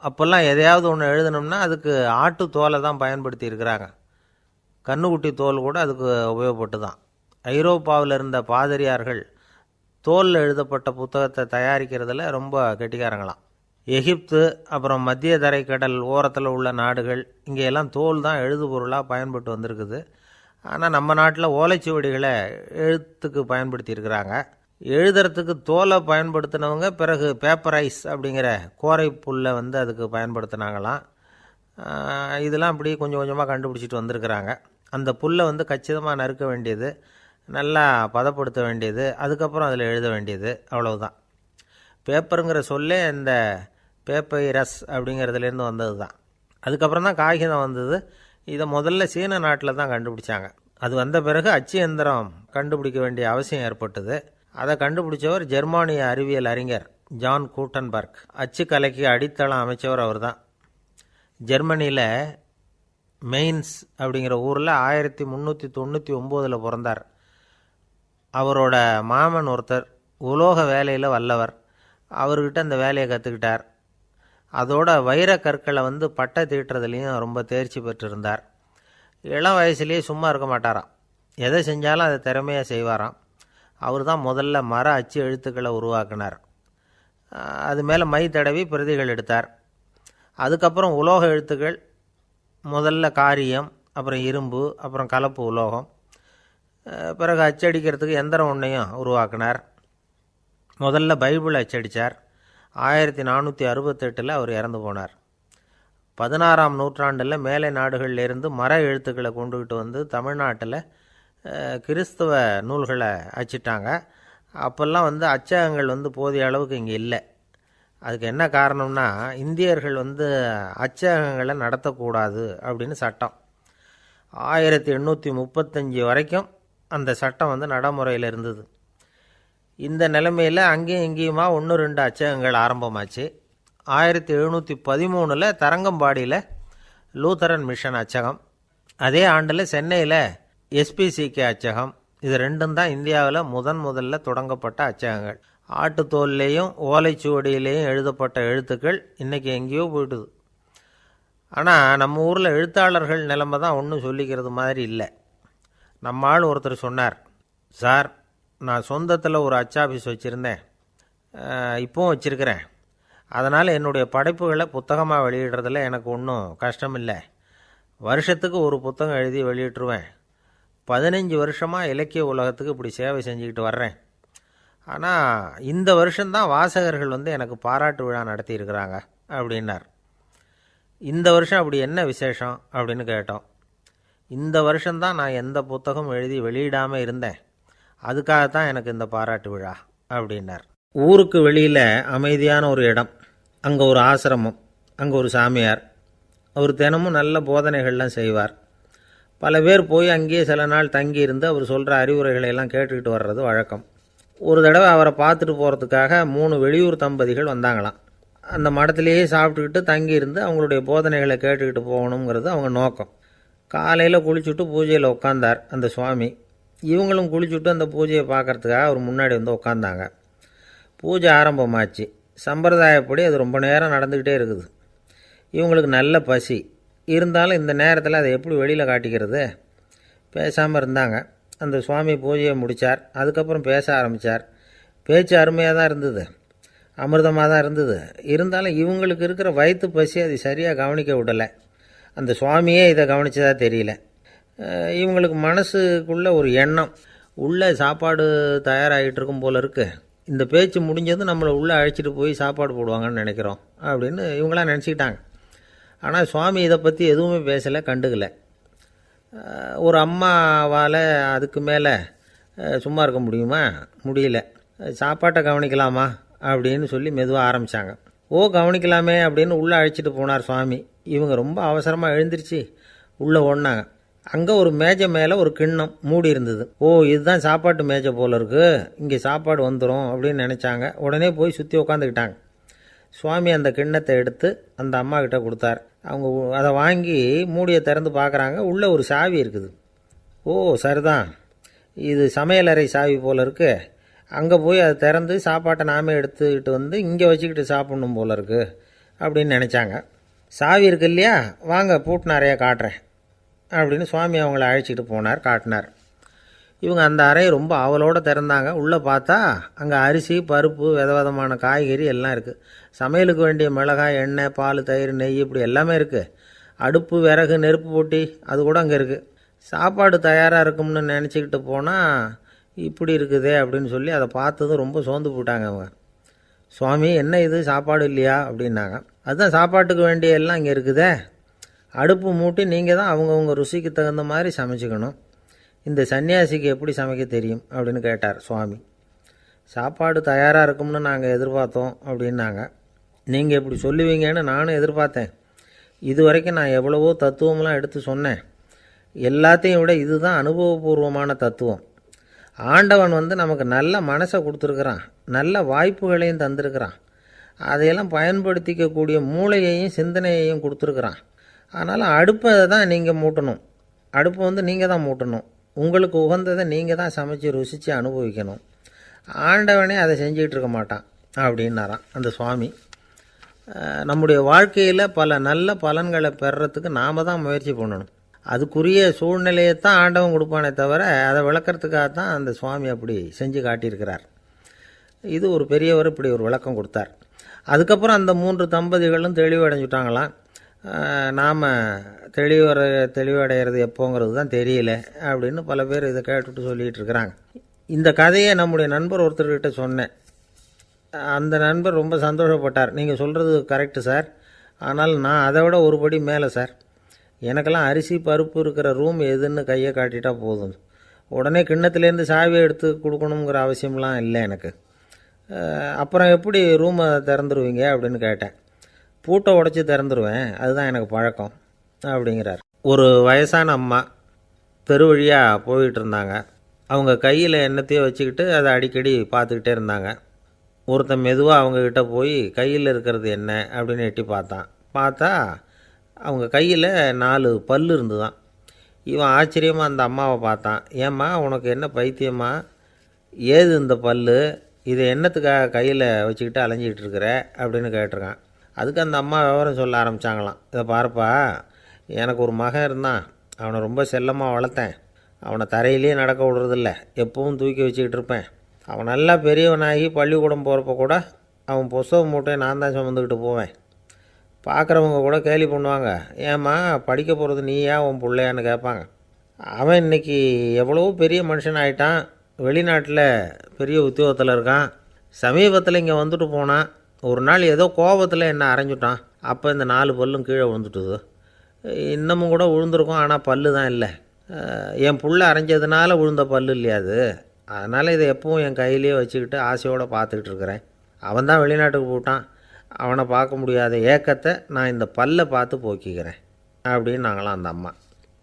அப்போல்லாம் எதையாவது ஒன்று எழுதணும்னா அதுக்கு ஆட்டு தோலை தான் பயன்படுத்தி இருக்கிறாங்க. கண்ணுக்குட்டி தோல் கூட அதுக்கு உபயோகப்பட்டு தான். ஐரோப்பாவில் இருந்த பாதிரியார்கள் தோலில் எழுதப்பட்ட புத்தகத்தை தயாரிக்கிறதுல ரொம்ப கெட்டிக்காரங்களாம். எகிப்து, அப்புறம் மத்திய தரைக்கடல் ஓரத்தில் உள்ள நாடுகள், இங்கேயெல்லாம் தோல் தான் எழுதுபொருளாக பயன்பட்டு வந்திருக்குது. ஆனால் நம்ம நாட்டில் ஓலைச்சுவடிகளை எழுத்துக்கு பயன்படுத்தி இருக்கிறாங்க. எழுதுறதுக்கு தோலை பயன்படுத்தினவங்க பிறகு பேப்பரைஸ் அப்படிங்கிற கோரை புல்லை அதுக்கு பயன்படுத்தினாங்களாம். இதெல்லாம் அப்படி கொஞ்சம் கொஞ்சமாக கண்டுபிடிச்சிட்டு வந்திருக்கிறாங்க. அந்த புல்லை கச்சிதமாக நறுக்க வேண்டியது, நல்லா பதப்படுத்த வேண்டியது, அதுக்கப்புறம் அதில் எழுத வேண்டியது, அவ்வளவுதான். பேப்பருங்கிற சொல்லே இந்த பேப்பைரஸ் அப்படிங்கிறதுலேருந்து வந்தது தான். அதுக்கப்புறம் தான் காகிதம் வந்தது. இதை முதல்ல சீன நாட்டில் தான் கண்டுபிடிச்சாங்க. அது வந்த பிறகு அச்சு எந்திரம் கண்டுபிடிக்க வேண்டிய அவசியம் ஏற்பட்டது. அதை கண்டுபிடிச்சவர் ஜெர்மானிய அறிவியல் அறிஞர் ஜான் கூட்டன்பர்க். அச்சு கலைக்கு அடித்தளம் அமைச்சவர் அவர் தான். ஜெர்மனியில் மெயின்ஸ் அப்படிங்கிற ஊரில் 1399 பிறந்தார். அவரோட மாமன் ஒருத்தர் உலோக வேலையில் வல்லவர். அவர்கிட்ட அந்த வேலையை கற்றுக்கிட்டார். அதோட வைர கற்களை பட்டை தீட்டுறதுலேயும் ரொம்ப தேர்ச்சி பெற்றிருந்தார். இளம் வயசுலேயே சும்மா இருக்க மாட்டாராம். எதை செஞ்சாலும் அதை திறமையாக செய்வாராம். அவர் தான் முதல்ல மர அச்சு எழுத்துக்களை உருவாக்கினார். அது மேலே மை தடவி பிரதிகள் எடுத்தார். அதுக்கப்புறம் உலோக எழுத்துக்கள், முதல்ல காரியம், அப்புறம் இரும்பு, அப்புறம் கலப்பு உலோகம், பிறகு அச்சடிக்கிறதுக்கு எந்திரம் ஒன்றையும் உருவாக்கினார். முதல்ல பைபிள் அச்சடித்தார். 1468 அவர் இறந்து போனார். 16ஆம் நூற்றாண்டில் மேலை நாடுகளிலிருந்து மர எழுத்துக்களை கொண்டுகிட்டு தமிழ்நாட்டில் கிறிஸ்தவ நூல்களை அச்சிட்டாங்க. அப்போல்லாம் அச்சகங்கள் போதிய அளவுக்கு இங்கே இல்லை. அதுக்கு என்ன காரணம்னா, இந்தியர்கள் அச்சகங்களை நடத்தக்கூடாது அப்படின்னு சட்டம். 1835 வரைக்கும் அந்த சட்டம் நடைமுறையில் இருந்தது. இந்த நிலைமையில் அங்கேயும் இங்கேயுமா 1-2 அச்சகங்கள் ஆரம்பமாச்சு. 1713 தரங்கம்பாடியில் லூத்தரன் மிஷன் அச்சகம், அதே ஆண்டில் சென்னையில் எஸ்பிசிகே அச்சகம். இது ரெண்டும் தான் இந்தியாவில் முதல்ல தொடங்கப்பட்ட அச்சகங்கள். ஆட்டுத்தோல்லையும் ஓலைச்சுவடியிலையும் எழுதப்பட்ட எழுத்துக்கள் இன்றைக்கி எங்கேயோ போயிட்டுது. ஆனால் நம்ம ஊரில் எழுத்தாளர்கள் நிலைமை தான் ஒன்றும் சொல்லிக்கிறது மாதிரி இல்லை. நம்ம ஆள் ஒருத்தர் சொன்னார், சார், நான் சொந்தத்தில் ஒரு அச்சாபீஸ் வச்சுருந்தேன், இப்போவும் வச்சுருக்கிறேன். அதனால் என்னுடைய படைப்புகளை புத்தகமாக வெளியிடுறதில் எனக்கு ஒன்றும் கஷ்டம் இல்லை. வருஷத்துக்கு ஒரு புத்தகம் எழுதி வெளியிட்டுருவேன். 15 வருஷமாக இலக்கிய உலகத்துக்கு இப்படி சேவை செஞ்சுக்கிட்டு வர்றேன். ஆனால் இந்த வருஷம்தான் வாசகர்கள் எனக்கு பாராட்டு விழா நடத்தியிருக்கிறாங்க அப்படின்னார். இந்த வருஷம் அப்படி என்ன விசேஷம் அப்படின்னு கேட்டோம். இந்த வருஷம்தான் நான் எந்த புத்தகம் எழுதி வெளியிடாமல் இருந்தேன், அதுக்காகத்தான் எனக்கு இந்த பாராட்டு விழா அப்படின்னார். ஊருக்கு வெளியில் அமைதியான ஒரு இடம், அங்கே ஒரு ஆசிரமம், அங்கே ஒரு சாமியார். அவர் தினமும் நல்ல போதனைகள்லாம் செய்வார். பல பேர் போய் அங்கேயே சில நாள் தங்கி இருந்து அவர் சொல்கிற அறிவுரைகளை எல்லாம் கேட்டுக்கிட்டு வர்றது வழக்கம். ஒரு தடவை அவரை பார்த்துட்டு போகிறதுக்காக 3 வெளியூர் தம்பதிகள் வந்தாங்களாம். அந்த மடத்திலேயே சாப்பிட்டுக்கிட்டு தங்கி இருந்து அவங்களுடைய போதனைகளை கேட்டுக்கிட்டு போகணுங்கிறது அவங்க நோக்கம். காலையில் குளிச்சுட்டு பூஜையில் உட்காந்தார் அந்த சுவாமி. இவங்களும் குளிச்சுட்டு அந்த பூஜையை பார்க்குறதுக்காக அவர் முன்னாடி உட்காந்தாங்க. பூஜை ஆரம்பமாச்சு. சம்பிரதாயப்படி அது ரொம்ப நேரம் நடந்துக்கிட்டே இருக்குது. இவங்களுக்கு நல்ல பசி இருந்தாலும் இந்த நேரத்தில் அதை எப்படி வெளியில் காட்டிக்கிறது? பேசாமல் இருந்தாங்க. அந்த சுவாமி பூஜையை முடித்தார். அதுக்கப்புறம் பேச ஆரம்பித்தார். பேச்சு அருமையாக தான் இருந்தது, அமிர்தமாக தான் இருந்தது. இருந்தாலும் இவங்களுக்கு இருக்கிற வயிற்று பசி அது சரியாக கவனிக்க விடலை. அந்த சுவாமியே இதை கவனித்ததா தெரியல. இவங்களுக்கு மனசுக்குள்ளே ஒரு எண்ணம், உள்ளே சாப்பாடு தயாராகிட்டு இருக்கும் போல இருக்குது, இந்த பேச்சு முடிஞ்சது நம்மளை உள்ளே அழைச்சிட்டு போய் சாப்பாடு போடுவாங்கன்னு நினைக்கிறோம் அப்படின்னு இவங்களாம் நினச்சிக்கிட்டாங்க. ஆனால் சுவாமி இதை பற்றி எதுவுமே பேசலை, கண்டுக்கலை. ஒரு அம்மாவால் அதுக்கு மேலே சும்மா இருக்க முடியுமா? முடியல. சாப்பாட்டை கவனிக்கலாமா அப்படின்னு சொல்லி மெதுவாக ஆரம்பித்தாங்க. கவனிக்கலாமே அப்படின்னு உள்ளே அழைச்சிட்டு போனார் சுவாமி. இவங்க ரொம்ப அவசரமாக எழுந்திரிச்சு உள்ளே ஓடினாங்க. அங்கே ஒரு மேஜை மேலே ஒரு கிண்ணம் மூடி இருந்தது. இதுதான் சாப்பாட்டு மேஜை போல் இருக்குது, இங்கே சாப்பாடு வந்துடும் அப்படின்னு நினச்சாங்க. உடனே போய் சுற்றி உட்காந்துக்கிட்டாங்க. சுவாமி அந்த கிண்ணத்தை எடுத்து அந்த அம்மா கிட்ட கொடுத்தார். அவங்க அதை வாங்கி மூடியை திறந்து பார்க்குறாங்க. உள்ளே ஒரு சாவி இருக்குது. சரிதான், இது சமையலறை சாவி போல் இருக்குது, அங்கே போய் அதை திறந்து சாப்பாட்டை நாமே எடுத்துக்கிட்டு இங்கே வச்சுக்கிட்டு சாப்பிட்ணும் போல் இருக்குது அப்படின்னு நினச்சாங்க. சாவி இருக்கு இல்லையா, வாங்க பூட்டு நிறையா காட்டுறேன் அப்படின்னு சுவாமி அவங்கள அழைச்சிட்டு போனார், காட்டினார். இவங்க அந்த அறையை ரொம்ப ஆவலோடு திறந்தாங்க. உள்ளே பார்த்தா அங்கே அரிசி, பருப்பு, விதவிதமான காய்கறி எல்லாம் இருக்குது. சமையலுக்கு வேண்டிய மிளகாய், எண்ணெய், பால், தயிர், நெய் இப்படி எல்லாமே இருக்குது. அடுப்பு, விறகு, நெருப்பு போட்டி அது கூட அங்கே இருக்குது. சாப்பாடு தயாராக இருக்கும்னு நினச்சிக்கிட்டு போனால் இப்படி இருக்குதே அப்படின்னு சொல்லி அதை பார்த்ததும் ரொம்ப சோர்ந்து போட்டாங்க அவங்க. சுவாமி, என்ன இது சாப்பாடு இல்லையா அப்படின்னாங்க. அதுதான் சாப்பாட்டுக்கு வேண்டிய எல்லாம் இங்கே இருக்குதே, அடுப்பு மூட்டி நீங்கள் தான் அவங்கவுங்க ருசிக்கு தகுந்த மாதிரி சமைச்சிக்கணும், இந்த சன்னியாசிக்கு எப்படி சமைக்க தெரியும் அப்படின்னு கேட்டார் சுவாமி. சாப்பாடு தயாராக இருக்கும்னு நாங்கள் எதிர்பார்த்தோம் அப்படின்னாங்க. நீங்கள் இப்படி சொல்லுவீங்கன்னு நானும் எதிர்பார்த்தேன். இது வரைக்கும் நான் எவ்வளவோ தத்துவம்லாம் எடுத்து சொன்னேன். எல்லாத்தையும் விட இதுதான் அனுபவபூர்வமான தத்துவம். ஆண்டவன் நமக்கு நல்ல மனசை கொடுத்துருக்குறான், நல்ல வாய்ப்புகளையும் தந்திருக்கிறான், அதையெல்லாம் பயன்படுத்திக்கக்கூடிய மூளையையும் சிந்தனையையும் கொடுத்துருக்குறான். அதனால் அடுப்பை தான் நீங்கள் மூட்டணும். அடுப்பை நீங்கள் தான் மூட்டணும். உங்களுக்கு உகந்ததை நீங்கள் தான் சமைச்சு ருசித்து அனுபவிக்கணும். ஆண்டவனே அதை செஞ்சுக்கிட்டு இருக்க மாட்டான் அப்படின்னாராம் அந்த சுவாமி. நம்முடைய வாழ்க்கையில் பல நல்ல பலன்களை பெறுறதுக்கு நாம் தான் முயற்சி பண்ணணும். அதுக்குரிய சூழ்நிலையை தான் ஆண்டவன் கொடுப்பானே தவிர அதை விளக்கிறதுக்காக தான் அந்த சுவாமி அப்படி செஞ்சு காட்டியிருக்கிறார். இது ஒரு பெரியவர் இப்படி ஒரு விளக்கம் கொடுத்தார். அதுக்கப்புறம் அந்த 3 தம்பதிகளும் தெளிவடைஞ்சுட்டாங்களாம். நாம் தெளிவடைகிறது எப்போங்கிறது தான் தெரியல அப்படின்னு பல பேர் இதை கேட்டுட்டு சொல்லிகிட்டு இருக்கிறாங்க. இந்த கதையை நம்முடைய நண்பர் ஒருத்தர்கிட்ட சொன்னேன். அந்த நண்பர் ரொம்ப சந்தோஷப்பட்டார். நீங்கள் சொல்கிறது கரெக்டு சார், ஆனால் நான் அதை விட ஒரு படி மேலே சார். எனக்கெல்லாம் அரிசி பருப்பு இருக்கிற ரூம் எதுன்னு கையை காட்டிட்டா போதும், உடனே கிண்ணத்துலேருந்து சாவியை எடுத்து கொடுக்கணுங்கிற அவசியம்லாம் இல்லை எனக்கு. அப்புறம் எப்படி ரூமை திறந்துருவீங்க அப்படின்னு கேட்டேன். பூட்டை உடச்சி திறந்துருவேன், அதுதான் எனக்கு பழக்கம் அப்படிங்கிறார். ஒரு வயசான அம்மா தெரு வழியாக போயிட்டு இருந்தாங்க. அவங்க கையில் எண்ணத்தையோ வச்சுக்கிட்டு அதை அடிக்கடி பார்த்துக்கிட்டே இருந்தாங்க. ஒருத்தன் மெதுவாக அவங்கக்கிட்ட போய் கையில் இருக்கிறது என்ன அப்படின்னு எட்டி பார்த்தா அவங்க கையில் 4 பல் இருந்துதான். இவன் ஆச்சரியமாக அந்த அம்மாவை பார்த்தான். ஏம்மா உனக்கு என்ன பைத்தியமா, ஏது இந்த பல், இதை என்னத்துக்காக கையில் வச்சுக்கிட்டு அலைஞ்சிக்கிட்டு இருக்கிற அப்படின்னு கேட்டிருக்கான். அதுக்கு அந்த அம்மா விவரம் சொல்ல ஆரம்பித்தாங்களாம். இதை பாருப்பா, எனக்கு ஒரு மகன் இருந்தான், அவனை ரொம்ப செல்லமாக வளர்த்தேன். அவனை தரையிலே நடக்க விடுறதில்ல, எப்பவும் தூக்கி வச்சுக்கிட்டு இருப்பேன். அவன் நல்லா பெரியவனாகி பள்ளிக்கூடம் போகிறப்ப கூட அவன் புஸ்தக மூட்டையை நான் தான் சுமந்துக்கிட்டு போவேன். பார்க்குறவங்க கூட கேலி பண்ணுவாங்க, ஏம்மா படிக்க போகிறது நீயா உன் பிள்ளையான்னு கேட்பாங்க. அவன் இன்றைக்கி எவ்வளவோ பெரிய மனுஷன் ஆகிட்டான், வெளிநாட்டில் பெரிய உத்தியோகத்தில் இருக்கான். சமீபத்தில் இங்கே வந்துட்டு போனான். ஒரு நாள் ஏதோ கோபத்தில் என்ன அரைஞ்சுட்டான். அப்போ இந்த 4 பல்லும் கீழே விழுந்துட்டுது. இன்னமும் கூட விழுந்திருக்கும், ஆனால் பல்லு தான் இல்லை. என் புள்ள அரைஞ்சதுனால விழுந்த பல்லு இல்லையா அது, அதனால் இதை எப்பவும் என் கையிலேயே வச்சுக்கிட்டு ஆசையோடு பார்த்துக்கிட்டு இருக்கிறேன். அவன் தான் வெளிநாட்டுக்கு போட்டான், அவனை பார்க்க முடியாத ஏக்கத்தை நான் இந்த பல்லை பார்த்து போக்கிக்கிறேன் அப்படின்னு நாங்களாம் அந்த அம்மா.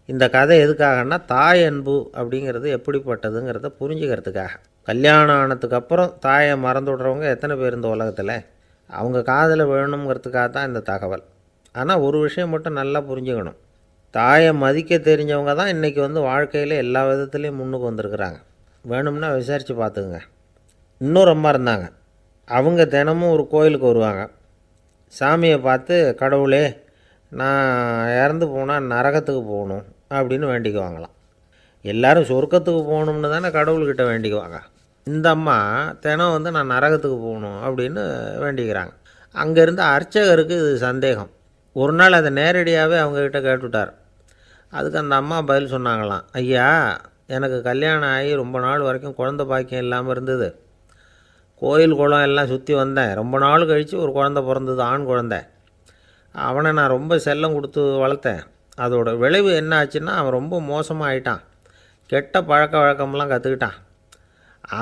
இந்த கதை எதுக்காகன்னா, தாய் அன்பு அப்படிங்கிறது எப்படிப்பட்டதுங்கிறத புரிஞ்சுக்கிறதுக்காக. கல்யாணம் ஆனதுக்கப்புறம் தாயை மறந்து விட்றவங்க எத்தனை பேர் இந்த உலகத்தில், அவங்க காதில் வேணுங்கிறதுக்காக தான் இந்த தகவல். ஆனால் ஒரு விஷயம் மட்டும் நல்லா புரிஞ்சுக்கணும், தாயை மதிக்க தெரிஞ்சவங்க தான் இன்றைக்கி வாழ்க்கையில் எல்லா விதத்துலேயும் முன்னுக்கு வந்திருக்கிறாங்க. வேணும்னா விசாரித்து பார்த்துக்குங்க. இன்னொரு அம்மா இருந்தாங்க. அவங்க தினமும் ஒரு கோயிலுக்கு வருவாங்க. சாமியை பார்த்து, கடவுளே நான் இறந்து போனால் நரகத்துக்கு போகணும் அப்படின்னு வேண்டிக்குவாங்களாம். எல்லோரும் சொர்க்கத்துக்கு போகணும்னு தானே கடவுள்கிட்ட வேண்டிக்குவாங்க. இந்த அம்மா தினம் நான் நரகத்துக்கு போகணும் அப்படின்னு வேண்டிக்கிறாங்க. அங்கேருந்து அர்ச்சகருக்கு இது சந்தேகம். ஒரு நாள் அதை நேரடியாகவே அவங்கக்கிட்ட கேட்டுவிட்டார். அதுக்கு அந்த அம்மா பதில் சொன்னாங்களாம், ஐயா எனக்கு கல்யாணம் ஆகி ரொம்ப நாள் வரைக்கும் குழந்த பாக்கியம் இல்லாமல் இருந்தது. கோயில் குளம் எல்லாம் சுற்றி வந்தேன். ரொம்ப நாள் கழித்து ஒரு குழந்த பிறந்தது, ஆண் குழந்தை. அவனை நான் ரொம்ப செல்லம் கொடுத்து வளர்த்தேன். அதோட விளைவு என்ன ஆச்சுன்னா, அவன் ரொம்ப மோசமாக ஆகிட்டான். கெட்ட பழக்க வழக்கம்லாம் கற்றுக்கிட்டான்.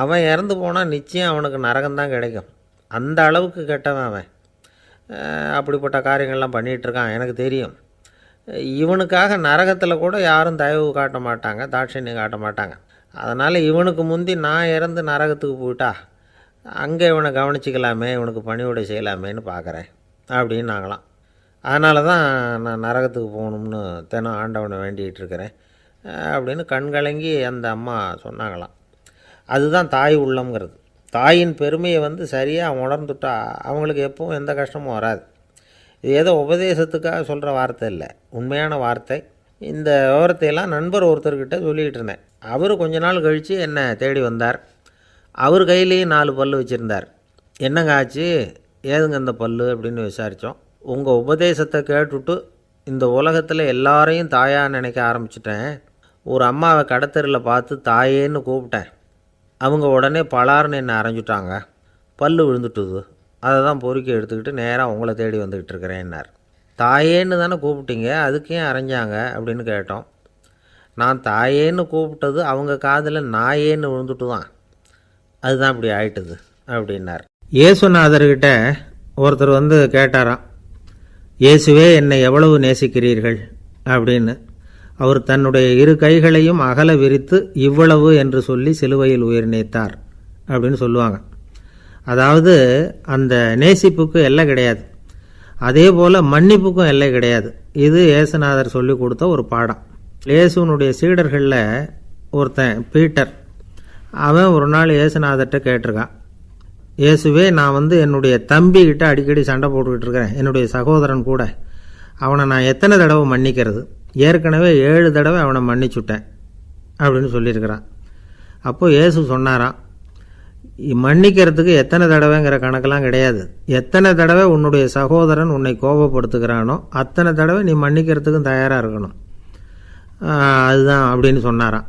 அவன் இறந்து போனால் நிச்சயம் அவனுக்கு நரகம்தான் கிடைக்கும். அந்த அளவுக்கு கெட்டவன் அவன். அப்படிப்பட்ட காரியங்கள்லாம் பண்ணிகிட்ருக்கான், எனக்கு தெரியும். இவனுக்காக நரகத்தில் கூட யாரும் தயவு காட்ட மாட்டாங்க, தாட்சண்யம் காட்ட மாட்டாங்க. அதனால் இவனுக்கு முந்தி நான் இறந்து நரகத்துக்கு போயிட்டா அங்கே இவனை கவனிச்சிக்கலாமே, இவனுக்கு பணிவிடை செய்யலாமேன்னு பார்க்குறேன் அப்படின்னு நாங்களாம். அதனால தான் நான் நரகத்துக்கு போகணும்னு தினம் ஆண்டவனை வேண்டிகிட்டு இருக்கிறேன் அப்படின்னு கண்கலங்கி அந்த அம்மா சொன்னாங்களாம். அதுதான் தாய் உள்ளம்ங்கிறது. தாயின் பெருமையை சரியாக உணர்ந்துட்டா அவங்களுக்கு எப்பவும் எந்த கஷ்டமும் வராது. இது ஏதோ உபதேசத்துக்காக சொல்கிற வார்த்தை இல்லை, உண்மையான வார்த்தை. இந்த விவரத்தையெல்லாம் நண்பர் ஒருத்தர்கிட்ட சொல்லிகிட்டு இருந்தேன். அவர் கொஞ்ச நாள் கழித்து என்னை தேடி வந்தார். அவர் கையிலேயும் 4 பல் வச்சுருந்தார். என்னங்க ஆச்சு, ஏதுங்க இந்த பல் அப்படின்னு விசாரித்தோம். உங்கள் உபதேசத்தை கேட்டுவிட்டு இந்த உலகத்தில் எல்லாரையும் தாயாக நினைக்க ஆரம்பிச்சிட்டேன். ஒரு அம்மாவை கடத்தெருவில் பார்த்து தாயேன்னு கூப்பிட்டேன். அவங்க உடனே பலார்னு என்னை அரைஞ்சிட்டாங்க, பல் விழுந்துட்டுது. அதை தான் பொறுக்கி எடுத்துக்கிட்டு நேராக உங்களை தேடி வந்துக்கிட்டு இருக்கிறேன்னார். தாயேன்னு தானே கூப்பிட்டீங்க, அதுக்கு ஏன் அரைஞ்சாங்க அப்படின்னு கேட்டோம். நான் தாயேன்னு கூப்பிட்டது அவங்க காதில் நாயேன்னு விழுந்துட்டு தான். அதுதான் இப்படி ஆயிட்டுது அப்படின்னார். இயேசுநாதர்கிட்ட ஒருத்தர் வந்து கேட்டாராம், இயேசுவே என்னை எவ்வளவு நேசிக்கிறீர்கள் அப்படின்னு. அவர் தன்னுடைய இரு கைகளையும் அகல விரித்து இவ்வளவு என்று சொல்லி சிலுவையில் உயிர் நீத்தார் அப்படின்னு சொல்லுவாங்க. அதாவது அந்த நேசிப்புக்கு எல்லை கிடையாது, அதே போல் மன்னிப்புக்கும் எல்லை கிடையாது. இது இயேசுநாதர் சொல்லி கொடுத்த ஒரு பாடம். இயேசுனுடைய சீடர்களில் ஒருத்தன் பீட்டர், அவன் ஒரு நாள் இயேசுநாதர்கிட்ட கேட்டிருக்கான், இயேசுவே நான் வந்து என்னுடைய தம்பிக்கிட்ட அடிக்கடி சண்டை போட்டுக்கிட்டு இருக்கிறேன், என்னுடைய சகோதரன் கூட, அவனை நான் எத்தனை தடவை மன்னிக்கிறது? ஏற்கனவே 7 தடவை அவனை மன்னிச்சுட்டேன் அப்படின்னு சொல்லியிருக்கிறான். அப்போது இயேசு சொன்னாராம், மன்னிக்கிறதுக்கு எத்தனை தடவைங்கிற கணக்கெல்லாம் கிடையாது. எத்தனை தடவை உன்னுடைய சகோதரன் உன்னை கோபப்படுத்துகிறானோ அத்தனை தடவை நீ மன்னிக்கிறதுக்கும் தயாராக இருக்கணும், அதுதான் அப்படின்னு சொன்னாராம்.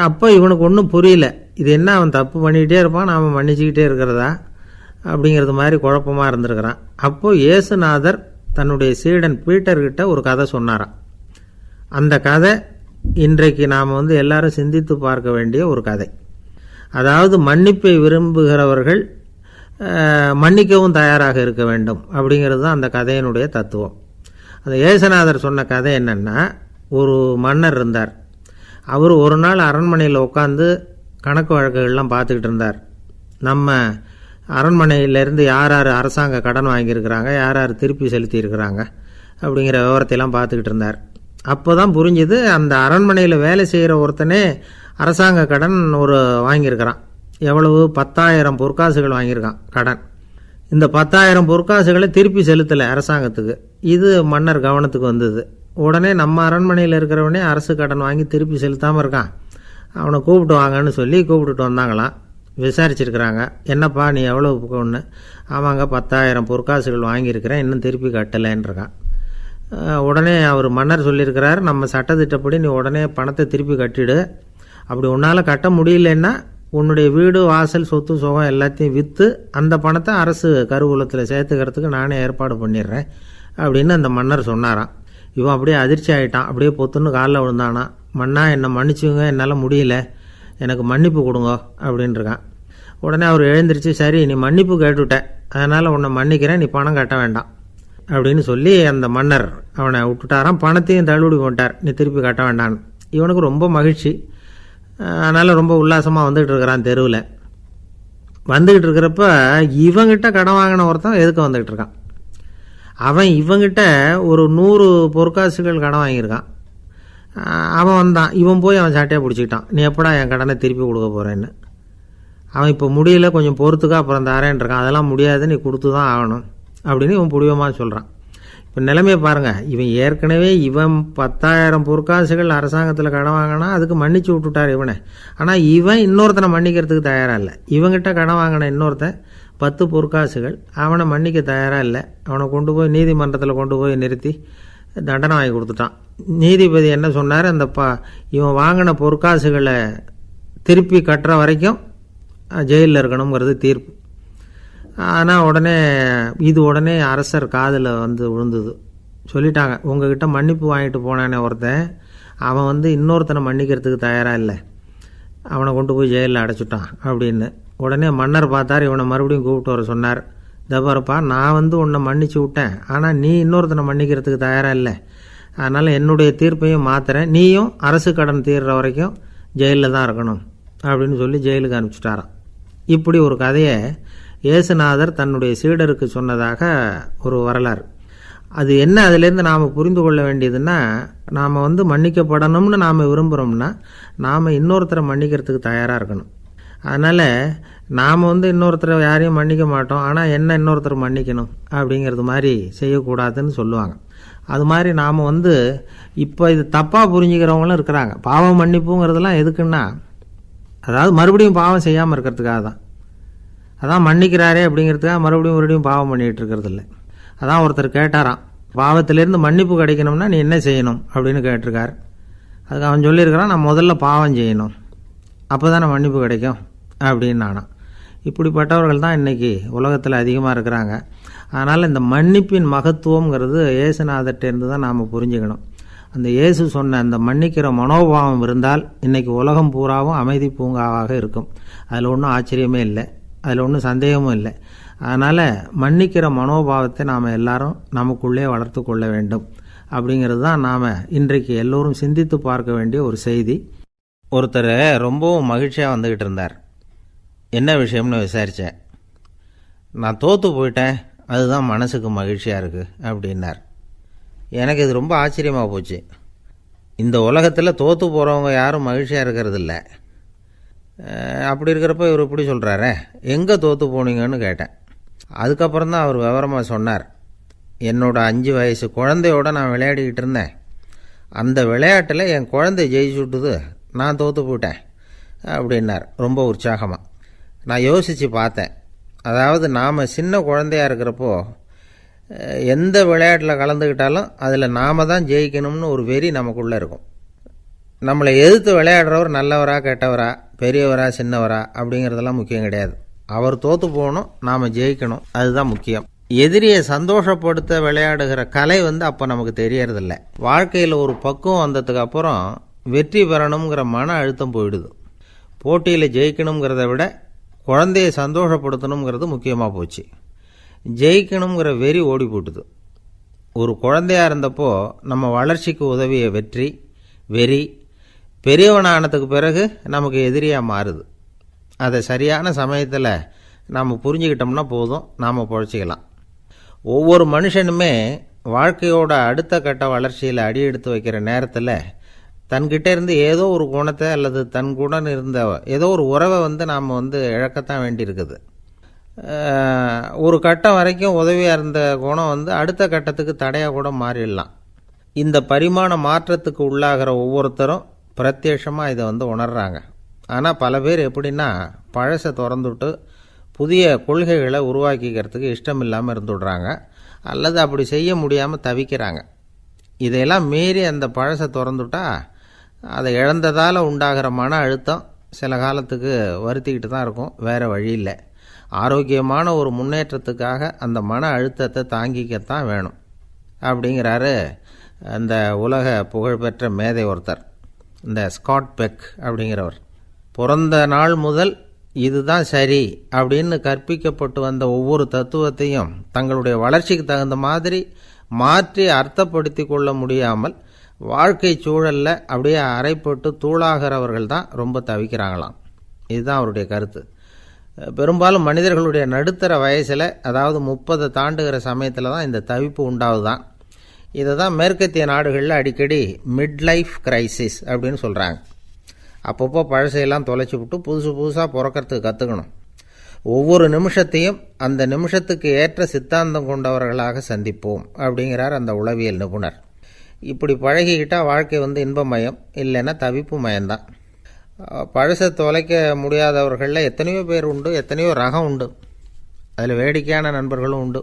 அப்போ இவனுக்கு ஒன்றும் புரியல, இது என்ன அவன் தப்பு பண்ணிக்கிட்டே இருப்பான், நாம் மன்னிச்சுக்கிட்டே இருக்கிறதா அப்படிங்கிறது மாதிரி குழப்பமாக இருந்திருக்கிறான். அப்போது இயேசுநாதர் தன்னுடைய சீடன் பீட்டர்கிட்ட ஒரு கதை சொன்னாராம். அந்த கதை இன்றைக்கு நாம் வந்து எல்லாரும் சிந்தித்து பார்க்க வேண்டிய ஒரு கதை. அதாவது மன்னிப்பை விரும்புகிறவர்கள் மன்னிக்கவும் தயாராக இருக்க வேண்டும் அப்படிங்கிறது தான் அந்த கதையினுடைய தத்துவம். அந்த இயேசுநாதர் சொன்ன கதை என்னென்னா, ஒரு மன்னர் இருந்தார். அவர் ஒரு நாள் அரண்மனையில் உட்காந்து கணக்கு வழக்குகள்லாம் பார்த்துக்கிட்டு இருந்தார். நம்ம அரண்மனையிலேருந்து யார் யார் அரசாங்க கடன் வாங்கியிருக்கிறாங்க, யார் யார் திருப்பி செலுத்தியிருக்கிறாங்க அப்படிங்கிற விவரத்தையெல்லாம் பார்த்துக்கிட்டு இருந்தார். அப்போ தான் புரிஞ்சுது, அந்த அரண்மனையில் வேலை செய்கிற ஒருத்தனே அரசாங்க கடன் ஒரு வாங்கியிருக்கிறான். எவ்வளவு? 10,000 பொற்காசுகள் வாங்கியிருக்கான் கடன். இந்த 10,000 பொற்காசுகளை திருப்பி செலுத்தலை அரசாங்கத்துக்கு. இது மன்னர் கவனத்துக்கு வந்தது. உடனே நம்ம அரண்மனையில் இருக்கிறவனே அரசு கடன் வாங்கி திருப்பி செலுத்தாமல் இருக்கான், அவனை கூப்பிட்டு வாங்கன்னு சொல்லி கூப்பிட்டுட்டு வந்தாங்களாம். விசாரிச்சிருக்கிறாங்க, என்னப்பா நீ எவ்வளோ ஒன்று? ஆமாங்க 10,000 பொற்காசுகள் வாங்கியிருக்கிறேன், இன்னும் திருப்பி கட்டலைன்றிருக்கான். உடனே அவர் மன்னர் சொல்லியிருக்கிறார், நம்ம சட்டத்திட்டப்படி நீ உடனே பணத்தை திருப்பி கட்டிடு, அப்படி உன்னால் கட்ட முடியலன்னா உன்னுடைய வீடு வாசல் சொத்து சுகம் எல்லாத்தையும் விற்று அந்த பணத்தை அரசு கருவூலத்தில் சேர்த்துக்கிறதுக்கு நானே ஏற்பாடு பண்ணிடுறேன் அப்படின்னு அந்த மன்னர் சொன்னாராம். இவன் அப்படியே அதிர்ச்சி ஆகிட்டான், அப்படியே பொத்துன்னு காலில் விழுந்தானா, மன்னா என்னை மன்னிச்சுங்க, என்னால் முடியல, எனக்கு மன்னிப்பு கொடுங்க அப்படின்ட்டுருக்கான். உடனே அவர் எழுந்திரிச்சு, சரி நீ மன்னிப்பு கேட்டுவிட்ட, அதனால் உன்னை மன்னிக்கிறேன், நீ பணம் கட்ட வேண்டாம் அப்படின்னு சொல்லி அந்த மன்னர் அவனை விட்டுட்டாராம். பணத்தையும் தள்ளுபடி போட்டார், நீ திருப்பி கட்ட வேண்டான்னு. இவனுக்கு ரொம்ப மகிழ்ச்சி, அதனால் ரொம்ப உல்லாசமாக வந்துக்கிட்டு இருக்கிறான். தெருவில் வந்துக்கிட்டு இருக்கிறப்ப இவங்கிட்ட கடன் வாங்கின ஒருத்தன் எதுக்கு வந்துக்கிட்டு இருக்கான். அவன் இவங்கிட்ட ஒரு 100 பொற்காசுகள் கடன் வாங்கியிருக்கான். அவன் வந்தான், இவன் போய் அவன் சாட்டையாக பிடிச்சிக்கிட்டான், நீ எப்படா என் கடனை திருப்பி கொடுக்க போகிறேன்னு. அவன் இப்போ முடியல, கொஞ்சம் பொறுத்துக்கா, அப்புறம் தரேன் இருக்கான். அதெல்லாம் முடியாது, நீ கொடுத்து தான் ஆகணும் அப்படின்னு இவன் புடிவமாக சொல்கிறான். இப்போ நிலைமையை பாருங்கள், இவன் ஏற்கனவே இவன் 10,000 பொற்காசுகள் அரசாங்கத்தில் கடன் வாங்கினா அதுக்கு மன்னிச்சு விட்டுட்டார் இவனை. ஆனால் இவன் இன்னொருத்தனை மன்னிக்கிறதுக்கு தயாராக இல்லை. இவங்கிட்ட கடன் வாங்கின இன்னொருத்தன் 10 பொற்காசுகள், அவனை மன்னிக்க தயாராக இல்லை. அவனை கொண்டு போய் நீதிமன்றத்தில் கொண்டு போய் நிறுத்தி தண்டனை வாங்கி கொடுத்துட்டான். நீதிபதி என்ன சொன்னார், அந்த இவன் வாங்கின பொற்காசுகளை திருப்பி கட்டுற வரைக்கும் ஜெயிலில் இருக்கணுங்கிறது தீர்ப்பு. ஆனால் உடனே அரசர் காதில் வந்து விழுந்தது. சொல்லிட்டாங்க, உங்ககிட்ட மன்னிப்பு வாங்கிட்டு போனானே ஒருத்தன், அவன் வந்து இன்னொருத்தனை மன்னிக்கிறதுக்கு தயாராக இல்லை, அவனை கொண்டு போய் ஜெயிலில் அடைச்சிட்டான் அப்படின்னு. உடனே மன்னர் பார்த்தார், இவனை மறுபடியும் கூப்பிட்டு வர சொன்னார். தபாரப்பா, நான் வந்து உன்னை மன்னிச்சு விட்டேன், ஆனால் நீ இன்னொருத்தனை மன்னிக்கிறதுக்கு தயாராக இல்லை, அதனால் என்னுடைய தீர்ப்பையும் மாற்றுறேன், நீயும் அரசு கடன் தீர்ற வரைக்கும் ஜெயிலில் தான் இருக்கணும் அப்படின்னு சொல்லி ஜெயிலுக்கு அனுப்பிச்சிட்டாராம். இப்படி ஒரு கதையை இயேசுநாதர் தன்னுடைய சீடருக்கு சொன்னதாக ஒரு வரலாறு. அது என்ன, அதுலேருந்து நாம் புரிந்து கொள்ள வேண்டியதுன்னா, நாம் வந்து மன்னிக்கப்படணும்னு நாம் விரும்புகிறோம்னா நாம் இன்னொருத்தரை மன்னிக்கிறதுக்கு தயாராக இருக்கணும். அதனால் நாம் வந்து இன்னொருத்தரை யாரையும் மன்னிக்க மாட்டோம், ஆனால் என்ன இன்னொருத்தர் மன்னிக்கணும் அப்படிங்கிறது மாதிரி செய்யக்கூடாதுன்னு சொல்லுவாங்க. அது மாதிரி நாம் வந்து இப்போ இது தப்பாக புரிஞ்சுக்கிறவங்களும் இருக்கிறாங்க. பாவம் மன்னிப்புங்கிறதுலாம் எதுக்குன்னா, அதாவது மறுபடியும் பாவம் செய்யாமல் இருக்கிறதுக்காக தான். அதான் மன்னிக்கிறாரே அப்படிங்கிறதுக்காக மறுபடியும் பாவம் பண்ணிகிட்டு இருக்கிறது இல்லை. அதான் ஒருத்தர் கேட்டாராம், பாவத்திலேருந்து மன்னிப்பு கிடைக்கணும்னா நீ என்ன செய்யணும் அப்படின்னு கேட்டிருக்கார். அதுக்கு அவன் சொல்லியிருக்கிறான், நான் முதல்ல பாவம் செய்யணும், அப்போ தானே மன்னிப்பு கிடைக்கும் அப்படின்னு நானாம். இப்படிப்பட்டவர்கள் தான் இன்றைக்கி உலகத்தில் அதிகமாக இருக்கிறாங்க. அதனால் இந்த மன்னிப்பின் மகத்துவங்கிறது இயேசுநாதர்கிட்டேருந்து தான் நாம் புரிஞ்சுக்கணும். அந்த இயேசு சொன்ன அந்த மன்னிக்கிற மனோபாவம் இருந்தால் இன்றைக்கி உலகம் பூராவும் அமைதி பூங்காவாக இருக்கும். அதில் ஒன்றும் ஆச்சரியமே இல்லை, அதில் ஒன்றும் சந்தேகமும் இல்லை. அதனால் மன்னிக்கிற மனோபாவத்தை நாம் எல்லாரும் நமக்குள்ளே வளர்த்து கொள்ள வேண்டும் அப்படிங்கிறது தான் நாம் இன்றைக்கு எல்லோரும் சிந்தித்து பார்க்க வேண்டிய ஒரு செய்தி. ஒருத்தர் ரொம்பவும் மகிழ்ச்சியாக வந்துக்கிட்டு இருந்தார். என்ன விஷயம்னு விசாரித்தேன். நான் தோற்று போயிட்டேன், அதுதான் மனசுக்கு மகிழ்ச்சியாக இருக்குது அப்படின்னார். எனக்கு இது ரொம்ப ஆச்சரியமாக போச்சு. இந்த உலகத்தில் தோற்று போகிறவங்க யாரும் மகிழ்ச்சியாக இருக்கிறது இல்லை. அப்படி இருக்கிறப்ப இவர் இப்படி சொல்கிறாரே, எங்கே தோற்று போனீங்கன்னு கேட்டேன். அதுக்கப்புறம் தான் அவர் விவரமாக சொன்னார். என்னோட 5 வயசு குழந்தையோட நான் விளையாடிக்கிட்டு இருந்தேன். அந்த விளையாட்டில் என் குழந்தை ஜெயிச்சு விட்டுது, நான் தோற்று போயிட்டேன் அப்படின்னார் ரொம்ப உற்சாகமாக. நான் யோசித்து பார்த்தேன். அதாவது நாம் சின்ன குழந்தையாக இருக்கிறப்போ எந்த விளையாட்டில் கலந்துக்கிட்டாலும் அதில் நாம் தான் ஜெயிக்கணும்னு ஒரு வெறி நமக்குள்ளே இருக்கும். நம்மளை எதிர்த்து விளையாடுறவர் நல்லவரா கெட்டவரா, பெரியவரா சின்னவரா அப்படிங்கிறதெல்லாம் முக்கியம் கிடையாது. அவர் தோற்று போகணும், நாம் ஜெயிக்கணும், அதுதான் முக்கியம். எதிரியை சந்தோஷப்படுத்த விளையாடுகிற கலை அப்போ நமக்கு தெரியறதில்ல. வாழ்க்கையில் ஒரு பக்குவம் வந்ததுக்கு அப்புறம் வெற்றி பெறணுங்கிற மன அழுத்தம் போயிடுது. போட்டியில் ஜெயிக்கணுங்கிறத விட குழந்தையை சந்தோஷப்படுத்தணுங்கிறது முக்கியமாக போச்சு. ஜெயிக்கணுங்கிற வெறி ஓடி போட்டுது. ஒரு குழந்தையாக இருந்தப்போ நம்ம வளர்ச்சிக்கு உதவிய வெறி பெரியவனானதுக்கு பிறகு நமக்கு எதிரியாக மாறுது. அதை சரியான சமயத்தில் நாம் புரிஞ்சுக்கிட்டோம்னா போதும், நாம் பொழைச்சிக்கலாம். ஒவ்வொரு மனுஷனுமே வாழ்க்கையோட அடுத்த கட்ட வளர்ச்சியில் அடி எடுத்து வைக்கிற நேரத்தில் தன்கிட்ட இருந்து ஏதோ ஒரு குணத்தை அல்லது தன் குணம் இருந்த ஏதோ ஒரு உறவை நாம் இழக்கத்தான் வேண்டியிருக்குது. ஒரு கட்டம் வரைக்கும் உதவியாக இருந்த குணம் அடுத்த கட்டத்துக்கு தடையாக கூட மாறிடலாம். இந்த பரிமாண மாற்றத்துக்கு உள்ளாகிற ஒவ்வொருத்தரும் பிரத்யட்சமாக இதை உணர்றாங்க. ஆனால் பல பேர் எப்படின்னா பழசை திறந்துவிட்டு புதிய கொள்கைகளை உருவாக்கிக்கிறதுக்கு இஷ்டம் இல்லாமல் இருந்துவிடுறாங்க, அல்லது அப்படி செய்ய முடியாமல் தவிக்கிறாங்க. இதையெல்லாம் மீறி அந்த பழசை திறந்துவிட்டா அதை இழந்ததால் உண்டாகிற மன அழுத்தம் சில காலத்துக்கு வருத்திக்கிட்டு தான் இருக்கும், வேறு வழி இல்லை. ஆரோக்கியமான ஒரு முன்னேற்றத்துக்காக அந்த மன அழுத்தத்தை தாங்கிக்கத்தான் வேணும் அப்படிங்கிறாரு அந்த உலக புகழ்பெற்ற மேதை ஒருத்தர், இந்த ஸ்காட் பெக் அப்படிங்கிறவர். பிறந்த நாள் முதல் இதுதான் சரி அப்படின்னு கற்பிக்கப்பட்டு வந்த ஒவ்வொரு தத்துவத்தையும் தங்களுடைய வளர்ச்சிக்கு தகுந்த மாதிரி மாற்றி அர்த்தப்படுத்தி கொள்ள முடியாமல் வாழ்க்கை சூழலில் அப்படியே அரைப்பட்டு தூளாகிறவர்கள் தான் ரொம்ப தவிக்கிறாங்களாம். இதுதான் அவருடைய கருத்து. பெரும்பாலும் மனிதர்களுடைய நடுத்தர வயசில், அதாவது 30 தாண்டுகிற சமயத்தில் தான் இந்த தவிப்பு உண்டாகுதான். இதை தான் மேற்கத்திய நாடுகளில் அடிக்கடி மிட் லைஃப் கிரைசிஸ் அப்படின்னு சொல்கிறாங்க. அப்பப்போ பழசையெல்லாம் தொலைச்சி விட்டு புதுசாக பிறக்கிறதுக்கு கற்றுக்கணும். ஒவ்வொரு நிமிஷத்தையும் அந்த நிமிஷத்துக்கு ஏற்ற சித்தாந்தம் கொண்டவர்களாக சந்திப்போம் அப்படிங்கிறார் அந்த உளவியல் நிபுணர். இப்படி பழகிக்கிட்டால் வாழ்க்கை இன்பமயம், இல்லைன்னா தவிப்பு மயம்தான். பழசை தொலைக்க முடியாதவர்களில் எத்தனையோ பேர் உண்டு, எத்தனையோ ரகம் உண்டு. அதில் வேடிக்கையான நண்பர்களும் உண்டு.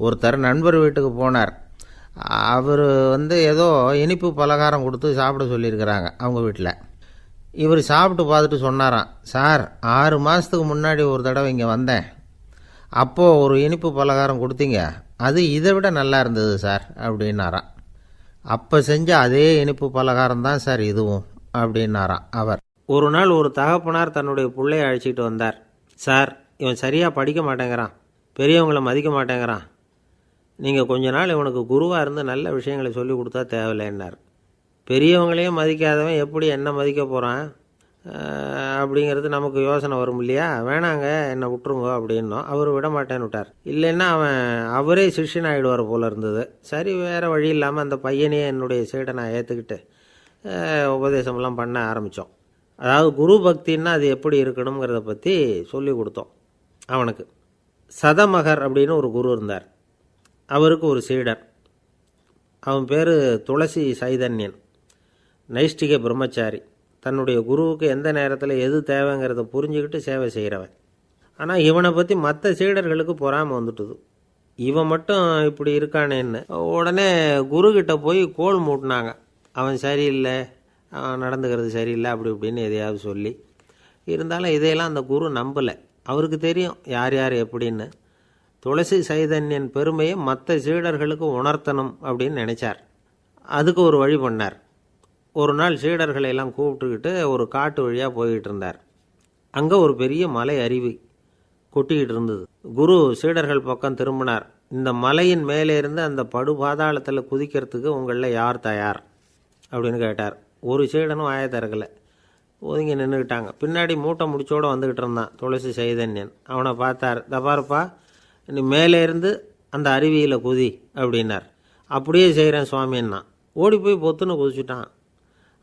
ஒருத்தர் நண்பர் வீட்டுக்கு போனார். அவர் ஏதோ இனிப்பு பலகாரம் கொடுத்து சாப்பிட சொல்லியிருக்கிறாங்க அவங்க வீட்டில். இவர் சாப்பிட்டு பார்த்துட்டு சொன்னாராம், சார் 6 மாதத்துக்கு முன்னாடி ஒரு தடவை இங்கே வந்தேன், அப்போது ஒரு இனிப்பு பலகாரம் கொடுத்தீங்க, அது இதை விட நல்லா இருந்தது சார் அப்படின்னாராம். அப்போ செஞ்ச அதே இனிப்பு பலகாரம் தான் சார் இதுவும் அப்படின்னாராம் அவர். ஒரு நாள் ஒரு தகப்பனார் தன்னுடைய பிள்ளையை அழைச்சிக்கிட்டு வந்தார். சார், இவன் சரியாக படிக்க மாட்டேங்கிறான், பெரியவங்களை மதிக்க மாட்டேங்கிறான், நீங்கள் கொஞ்ச நாள் இவனுக்கு குருவாக இருந்து நல்ல விஷயங்களை சொல்லி கொடுத்தா தேவையில்லைன்னார். பெரியவங்களையும் மதிக்காதவன் எப்படி என்ன மதிக்க போகிறான் அப்படிங்கிறது நமக்கு யோசனை வரும் இல்லையா? வேணாங்க, என்னை விட்டுருங்க அப்படின்னோம். அவர் விட மாட்டேன்னு விட்டார். இல்லைன்னா அவரே சிஷ்யன் ஆகிடுவார் போல இருந்தது. சரி, வேறு வழி இல்லாமல் அந்த பையனையே என்னுடைய சீடை நான் ஏற்றுக்கிட்டு உபதேசமெல்லாம் பண்ண ஆரம்பித்தோம். அதாவது குரு பக்தின்னா அது எப்படி இருக்கணுங்கிறத பற்றி சொல்லி கொடுத்தோம் அவனுக்கு. சதமகர் அப்படின்னு ஒரு குரு இருந்தார். அவருக்கு ஒரு சீடர். அவன் பேர் துளசி சைதன்யன், நைஷ்டிக பிரம்மச்சாரி. தன்னுடைய குருவுக்கு எந்த நேரத்தில் எது தேவைங்கிறத புரிஞ்சுக்கிட்டு சேவை செய்கிறவன். ஆனால் இவனை பற்றி மற்ற சீடர்களுக்கு பொறாமை வந்துட்டுது. இவன் மட்டும் இப்படி இருக்கானேன்னு உடனே குருக்கிட்ட போய் கோல் மூட்டினாங்க. அவன் சரியில்லை, அவன் நடந்துக்கிறது சரியில்லை, அப்படி இப்படின்னு எதையாவது சொல்லி. இருந்தாலும் இதையெல்லாம் அந்த குரு நம்பலை. அவருக்கு தெரியும் யார் யார் எப்படின்னு. துளசி சைதன்யன் பெருமையை மற்ற சீடர்களுக்கு உணர்த்தணும் அப்படின்னு நினைச்சார். அதுக்கு ஒரு வழி பண்ணார். ஒரு நாள் சீடர்களை எல்லாம் கூப்பிட்டுக்கிட்டு ஒரு காட்டு வழியாக போய்கிட்டு இருந்தார். அங்கே ஒரு பெரிய மலை அருவி கொட்டிக்கிட்டு இருந்தது. குரு சீடர்கள் பக்கம் திரும்பினார். இந்த மலையின் மேலே இருந்து அந்த படு பாதாளத்தில் குதிக்கிறதுக்கு உங்களில் யார் தயார் அப்படின்னு கேட்டார். ஒரு சீடனும் வாயை திறக்கலை, ஒதுங்கி நின்றுக்கிட்டாங்க. பின்னாடி மூட்டை முடிச்சோடு வந்துக்கிட்டு இருந்தான் துளசி சைதன்யன். அவனை பார்த்தார். தப்பாருப்பா, நீ மேலே இருந்து அந்த அருவியில் குதி அப்படின்னார். அப்படியே செய்கிறேன் சுவாமின்னா ஓடி போய் பொத்துன்னு குதிச்சுட்டான்.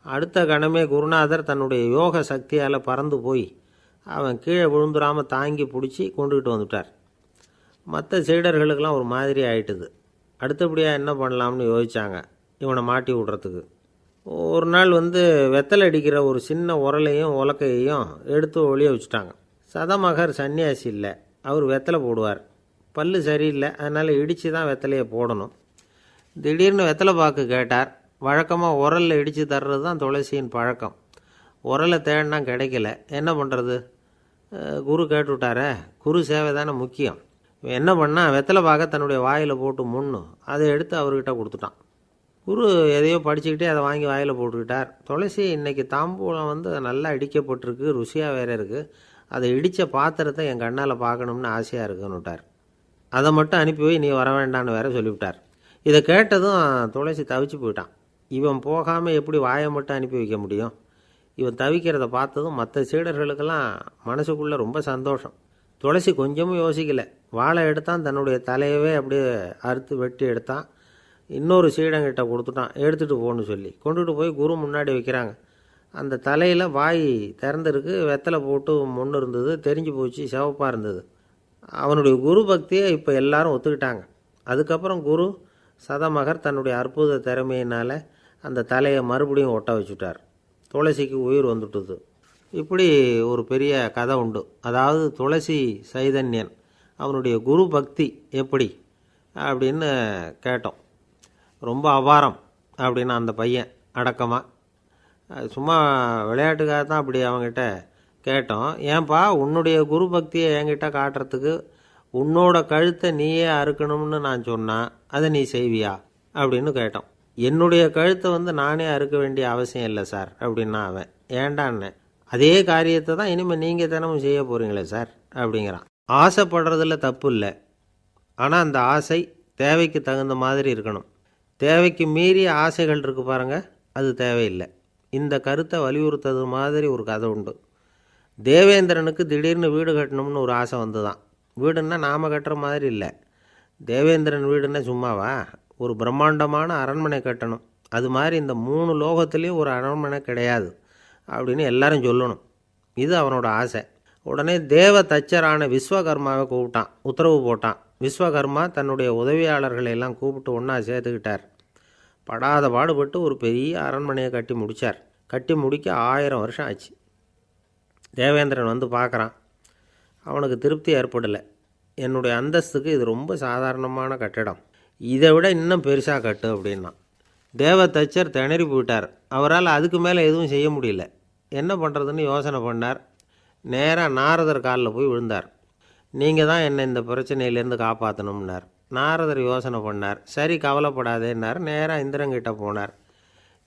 அடுத்த கணமே குருநாதர் தன்னுடைய யோக சக்தியால் பறந்து போய் அவன் கீழே விழுந்துடாமல் தாங்கி பிடிச்சி கொண்டுக்கிட்டு வந்துட்டார். மற்ற சீடர்களுக்கெல்லாம் ஒரு மாதிரி ஆயிட்டுது. அடுத்தபடியாக என்ன பண்ணலாம்னு யோசித்தாங்க இவனை மாட்டி விடுறதுக்கு. ஒரு நாள் வெத்தலை அடிக்கிற ஒரு சின்ன உரலையும் உலக்கையையும் எடுத்து ஒளிய வச்சுட்டாங்க. சதமகர் சன்னியாசி இல்லை, அவர் வெத்தலை போடுவார். பல்லு சரியில்லை, அதனால் இடித்து தான் வெத்தலையை போடணும். திடீர்னு வெத்தலை பாக்கு கேட்டார். வழக்கமாக உரலில் இடித்து தர்றது தான் துளசியின் பழக்கம். உரலை தேடினா கிடைக்கல, என்ன பண்ணுறது? குரு கேட்டுவிட்டாரே, குரு சேவை தானே முக்கியம். என்ன பண்ணால் வெத்தலை பாக்க தன்னுடைய வாயில் போட்டு முன்னு அதை எடுத்து அவர்கிட்ட கொடுத்துட்டான். குரு எதையோ படிச்சுக்கிட்டே அதை வாங்கி வாயில் போட்டுக்கிட்டார். துளசி இன்றைக்கி தாம்பூலம் நல்லா இடிக்கப்பட்டிருக்கு, ருசியாக வேறு இருக்குது, அதை இடித்த பாத்திரத்தை என் கண்ணால் பார்க்கணும்னு ஆசையாக இருக்குன்னு விட்டார். அதை மட்டும் அனுப்பி போய் நீ வர வேண்டான்னு வேற சொல்லிவிட்டார். இதை கேட்டதும் துளசி தவிச்சு போயிட்டான். இவன் போகாமல் எப்படி வாயை மட்டும் அனுப்பி வைக்க முடியும்? இவன் தவிக்கிறத பார்த்ததும் மற்ற சீடர்களுக்கெல்லாம் மனசுக்குள்ளே ரொம்ப சந்தோஷம். துளசி கொஞ்சமும் யோசிக்கலை. வாழை எடுத்தான், தன்னுடைய தலையவே அப்படியே அறுத்து வெட்டி எடுத்தான். இன்னொரு சீடங்கிட்ட கொடுத்துட்டான், எடுத்துகிட்டு போன்னு சொல்லி கொண்டுகிட்டு போய் குரு முன்னாடி வைக்கிறாங்க. அந்த தலையில் வாய் திறந்துருக்கு, வெத்தலை போட்டு முன்னு இருந்தது, தெரிஞ்சு போச்சு, சிவப்பாக இருந்தது. அவனுடைய குரு பக்தியை இப்போ எல்லாரும் ஒத்துக்கிட்டாங்க. அதுக்கப்புறம் குரு சதமகர் தன்னுடைய அற்புத திறமையினால் அந்த தலையை மறுபடியும் ஒட்ட வச்சுட்டார். துளசிக்கு உயிர் வந்துட்டுது. இப்படி ஒரு பெரிய கதை உண்டு. அதாவது துளசி சைதன்யன் அவனுடைய குரு பக்தி எப்படி அப்படின்னு கேட்டோம். ரொம்ப அபாரம் அப்படின்னு அந்த பையன் அடக்கமாக, சும்மா விளையாட்டுக்காக தான் அப்படி அவங்ககிட்ட கேட்டோம். ஏன்பா உன்னுடைய குரு பக்தியை என்கிட்ட காட்டுறதுக்கு உன்னோட கழுத்தை நீயே அறுக்கணும்னு நான் சொன்னா அதை நீ செய்வியா அப்படின்னு கேட்டோம். என்னுடைய கழுத்தை நானே அறுக்க வேண்டிய அவசியம் இல்லை சார் அப்படின்னா அவன். ஏண்டான்னு, அதே காரியத்தை தான் இனிமேல் நீங்கள் தினமும் செய்ய போகிறீங்களே சார் அப்படிங்கிறான். ஆசைப்படுறதுல தப்பு இல்லை, ஆனால் அந்த ஆசை தேவைக்கு தகுந்த மாதிரி இருக்கணும். தேவைக்கு மீறிய ஆசைகள் இருக்கு பாருங்க, அது தேவையில்லை. இந்த கருத்தை வலியுறுத்தது மாதிரி ஒரு கதை உண்டு. தேவேந்திரனுக்கு திடீர்னு வீடு கட்டணும்னு ஒரு ஆசை வந்துதான். வீடுன்னா நாம் கட்டுற மாதிரி இல்லை. தேவேந்திரன் வீடுன்னா சும்மாவா? ஒரு பிரம்மாண்டமான அரண்மனை கட்டணும். அது மாதிரி இந்த 3 லோகத்துலேயும் ஒரு அரண்மனை கிடையாது அப்படின்னு எல்லாரும் சொல்லணும். இது அவனோட ஆசை. உடனே தேவ தச்சரான விஸ்வகர்மாவை கூப்பிட்டான், உத்தரவு போட்டான். விஸ்வகர்மா தன்னுடைய உதவியாளர்களை எல்லாம் கூப்பிட்டு ஒன்றா சேர்த்துக்கிட்டார். படாத பாடுபட்டு ஒரு பெரிய அரண்மனையை கட்டி முடித்தார். கட்டி முடிக்க 1000 வருஷம் ஆச்சு. தேவேந்திரன் பார்க்குறான். அவனுக்கு திருப்தி ஏற்படலை. என்னுடைய அந்தஸ்துக்கு இது ரொம்ப சாதாரணமான கட்டிடம், இதை விட இன்னும் பெருசாக கட்டு அப்படின்னா. தேவ தச்சர் திணறி போயிட்டார். அவரால் அதுக்கு மேலே எதுவும் செய்ய முடியல. என்ன பண்ணுறதுன்னு யோசனை பண்ணார். நேராக நாரதர் காலில் போய் விழுந்தார். நீங்கள் தான் என்னை இந்த பிரச்சனையிலேருந்து காப்பாற்றணும்னார். நாரதர் யோசனை பண்ணார். சரி கவலைப்படாதேன்னார். நேராக இந்திரன்கிட்ட போனார்.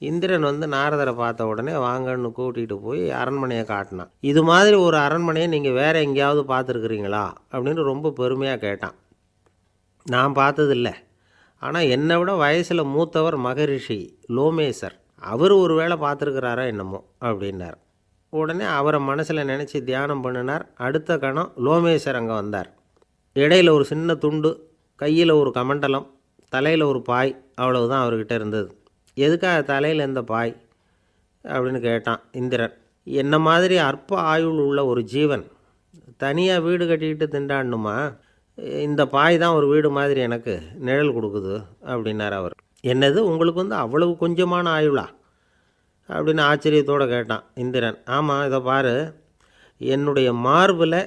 இந்திரன் நாரதரை பார்த்த உடனே வாங்கன்னு கூட்டிகிட்டு போய் அரண்மனையை காட்டினான். இது மாதிரி ஒரு அரண்மனையை நீங்கள் வேறு எங்கேயாவது பார்த்துருக்குறீங்களா அப்படின்னு ரொம்ப பெருமையாக கேட்டான். நான் பார்த்ததில்லை, ஆனால் என்னை விட வயசில் மூத்தவர் மகரிஷி லோமேசர், அவர் ஒரு வேளை பார்த்துருக்கிறாரா என்னமோ அப்படின்னார். உடனே அவரை மனசில் நினச்சி தியானம் பண்ணினார். அடுத்த கணம் லோமேசர் அங்கே வந்தார். இடையில் ஒரு சின்ன துண்டு, கையில் ஒரு கமண்டலம், தலையில் ஒரு பாய், அவ்வளவுதான் அவர்கிட்ட இருந்தது. எதுக்காக தலையில் எந்த பாய் அப்படின்னு கேட்டான் இந்திரன். என்ன மாதிரி அற்ப ஆயுள் உள்ள ஒரு ஜீவன் தனியாக வீடு கட்டிக்கிட்டு திண்டாடணுமா? இந்த பாய் தான் ஒரு வீடு மாதிரி எனக்கு நிழல் கொடுக்குது அப்படின்னார் அவர். என்னது, உங்களுக்கு அவ்வளவு கொஞ்சமான ஆயுளா அப்படின்னு ஆச்சரியத்தோடு கேட்டான் இந்திரன். ஆமாம், இதை பாரு, என்னுடைய மார்பில்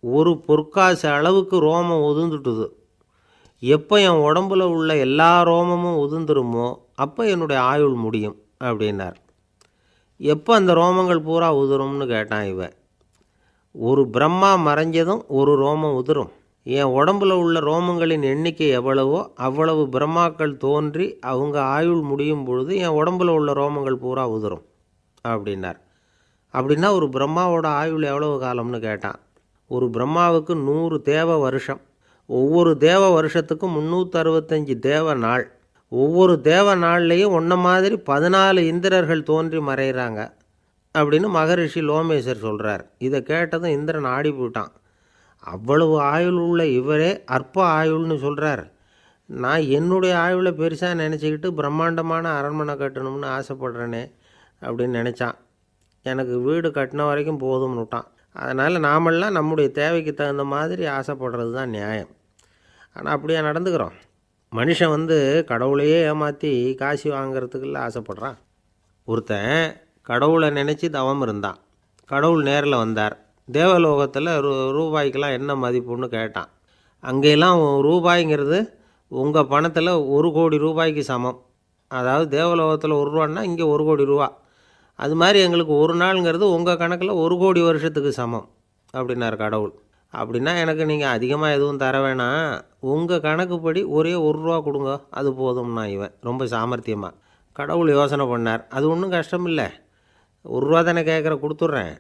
ஒரு பொற்காசு அளவுக்கு ரோமம் உதிர்ந்துட்டுது. எப்போ என் உடம்புல உள்ள எல்லா ரோமமும் உதிர்ந்துருமோ அப்போ என்னுடைய ஆயுள் முடியும் அப்படின்னார். எப்போ அந்த ரோமங்கள் பூரா உதிரும்னு கேட்டான் இவன். ஒரு பிரம்மா மறைஞ்சதும் ஒரு ரோமம் உதிரும். என் உடம்புல உள்ள ரோமங்களின் எண்ணிக்கை எவ்வளவோ அவ்வளவு பிரம்மாக்கள் தோன்றி அவங்க ஆயுள் முடியும் பொழுது என் உடம்புல உள்ள ரோமங்கள் பூரா உதிரும் அப்படின்னார். அப்படின்னா ஒரு பிரம்மாவோட ஆயுள் எவ்வளவு காலம்னு கேட்டான். ஒரு பிரம்மாவுக்கு 100 தேவ வருஷம். ஒவ்வொரு தேவ வருஷத்துக்கும் 365 தேவ நாள். ஒவ்வொரு தேவ நாள்லேயும் ஒன்றை மாதிரி 14 இந்திரர்கள் தோன்றி மறைகிறாங்க அப்படின்னு மகரிஷி லோமேசர் சொல்கிறார். இதை கேட்டதும் இந்திரன் ஆடி போயிட்டான். அவ்வளவு ஆயுள் உள்ள இவரே அற்ப ஆயுள்னு சொல்கிறார். நான் என்னுடைய ஆயுளை பெருசாக நினச்சிக்கிட்டு பிரம்மாண்டமான அரண்மனை கட்டணும்னு ஆசைப்படுறேனே அப்படின்னு நினச்சான். எனக்கு வீடு கட்டின வரைக்கும் போதும்னு விட்டான். அதனால் நாமெல்லாம் நம்முடைய தேவைக்கு தகுந்த மாதிரி ஆசைப்படுறது தான் நியாயம். ஆனால் அப்படியே நடந்துக்கிறோம். மனுஷன் கடவுளையே ஏமாற்றி காசு வாங்கிறதுக்குள்ள ஆசைப்படுறான். ஒருத்தன் கடவுளை நினச்சி தவம் இருந்தான். கடவுள் நேரில் வந்தார். தேவலோகத்தில் ரூபாய்க்கெல்லாம் என்ன மதிப்புன்னு கேட்டான். அங்கெல்லாம் ரூபாய்ங்கிறது உங்கள் பணத்தில் 1 கோடி ரூபாய்க்கு சமம். அதாவது தேவலோகத்தில் 1 ரூபான்னா இங்கே 1 கோடி ரூபா. அது மாதிரி எங்களுக்கு ஒரு நாளுங்கிறது உங்கள் கணக்கில் 1 கோடி வருஷத்துக்கு சமம் அப்படின்னார் கடவுள். அப்படின்னா எனக்கு நீங்கள் அதிகமாக எதுவும் தர வேணாம், உங்கள் கணக்குப்படி ஒரே 1 ரூபா கொடுங்க, அது போதும்னா இவன் ரொம்ப சாமர்த்தியமாக. கடவுள் யோசனை பண்ணார். அது ஒன்றும் கஷ்டம் இல்லை, 1 ரூபா தானே கேட்குற, கொடுத்துட்றேன்.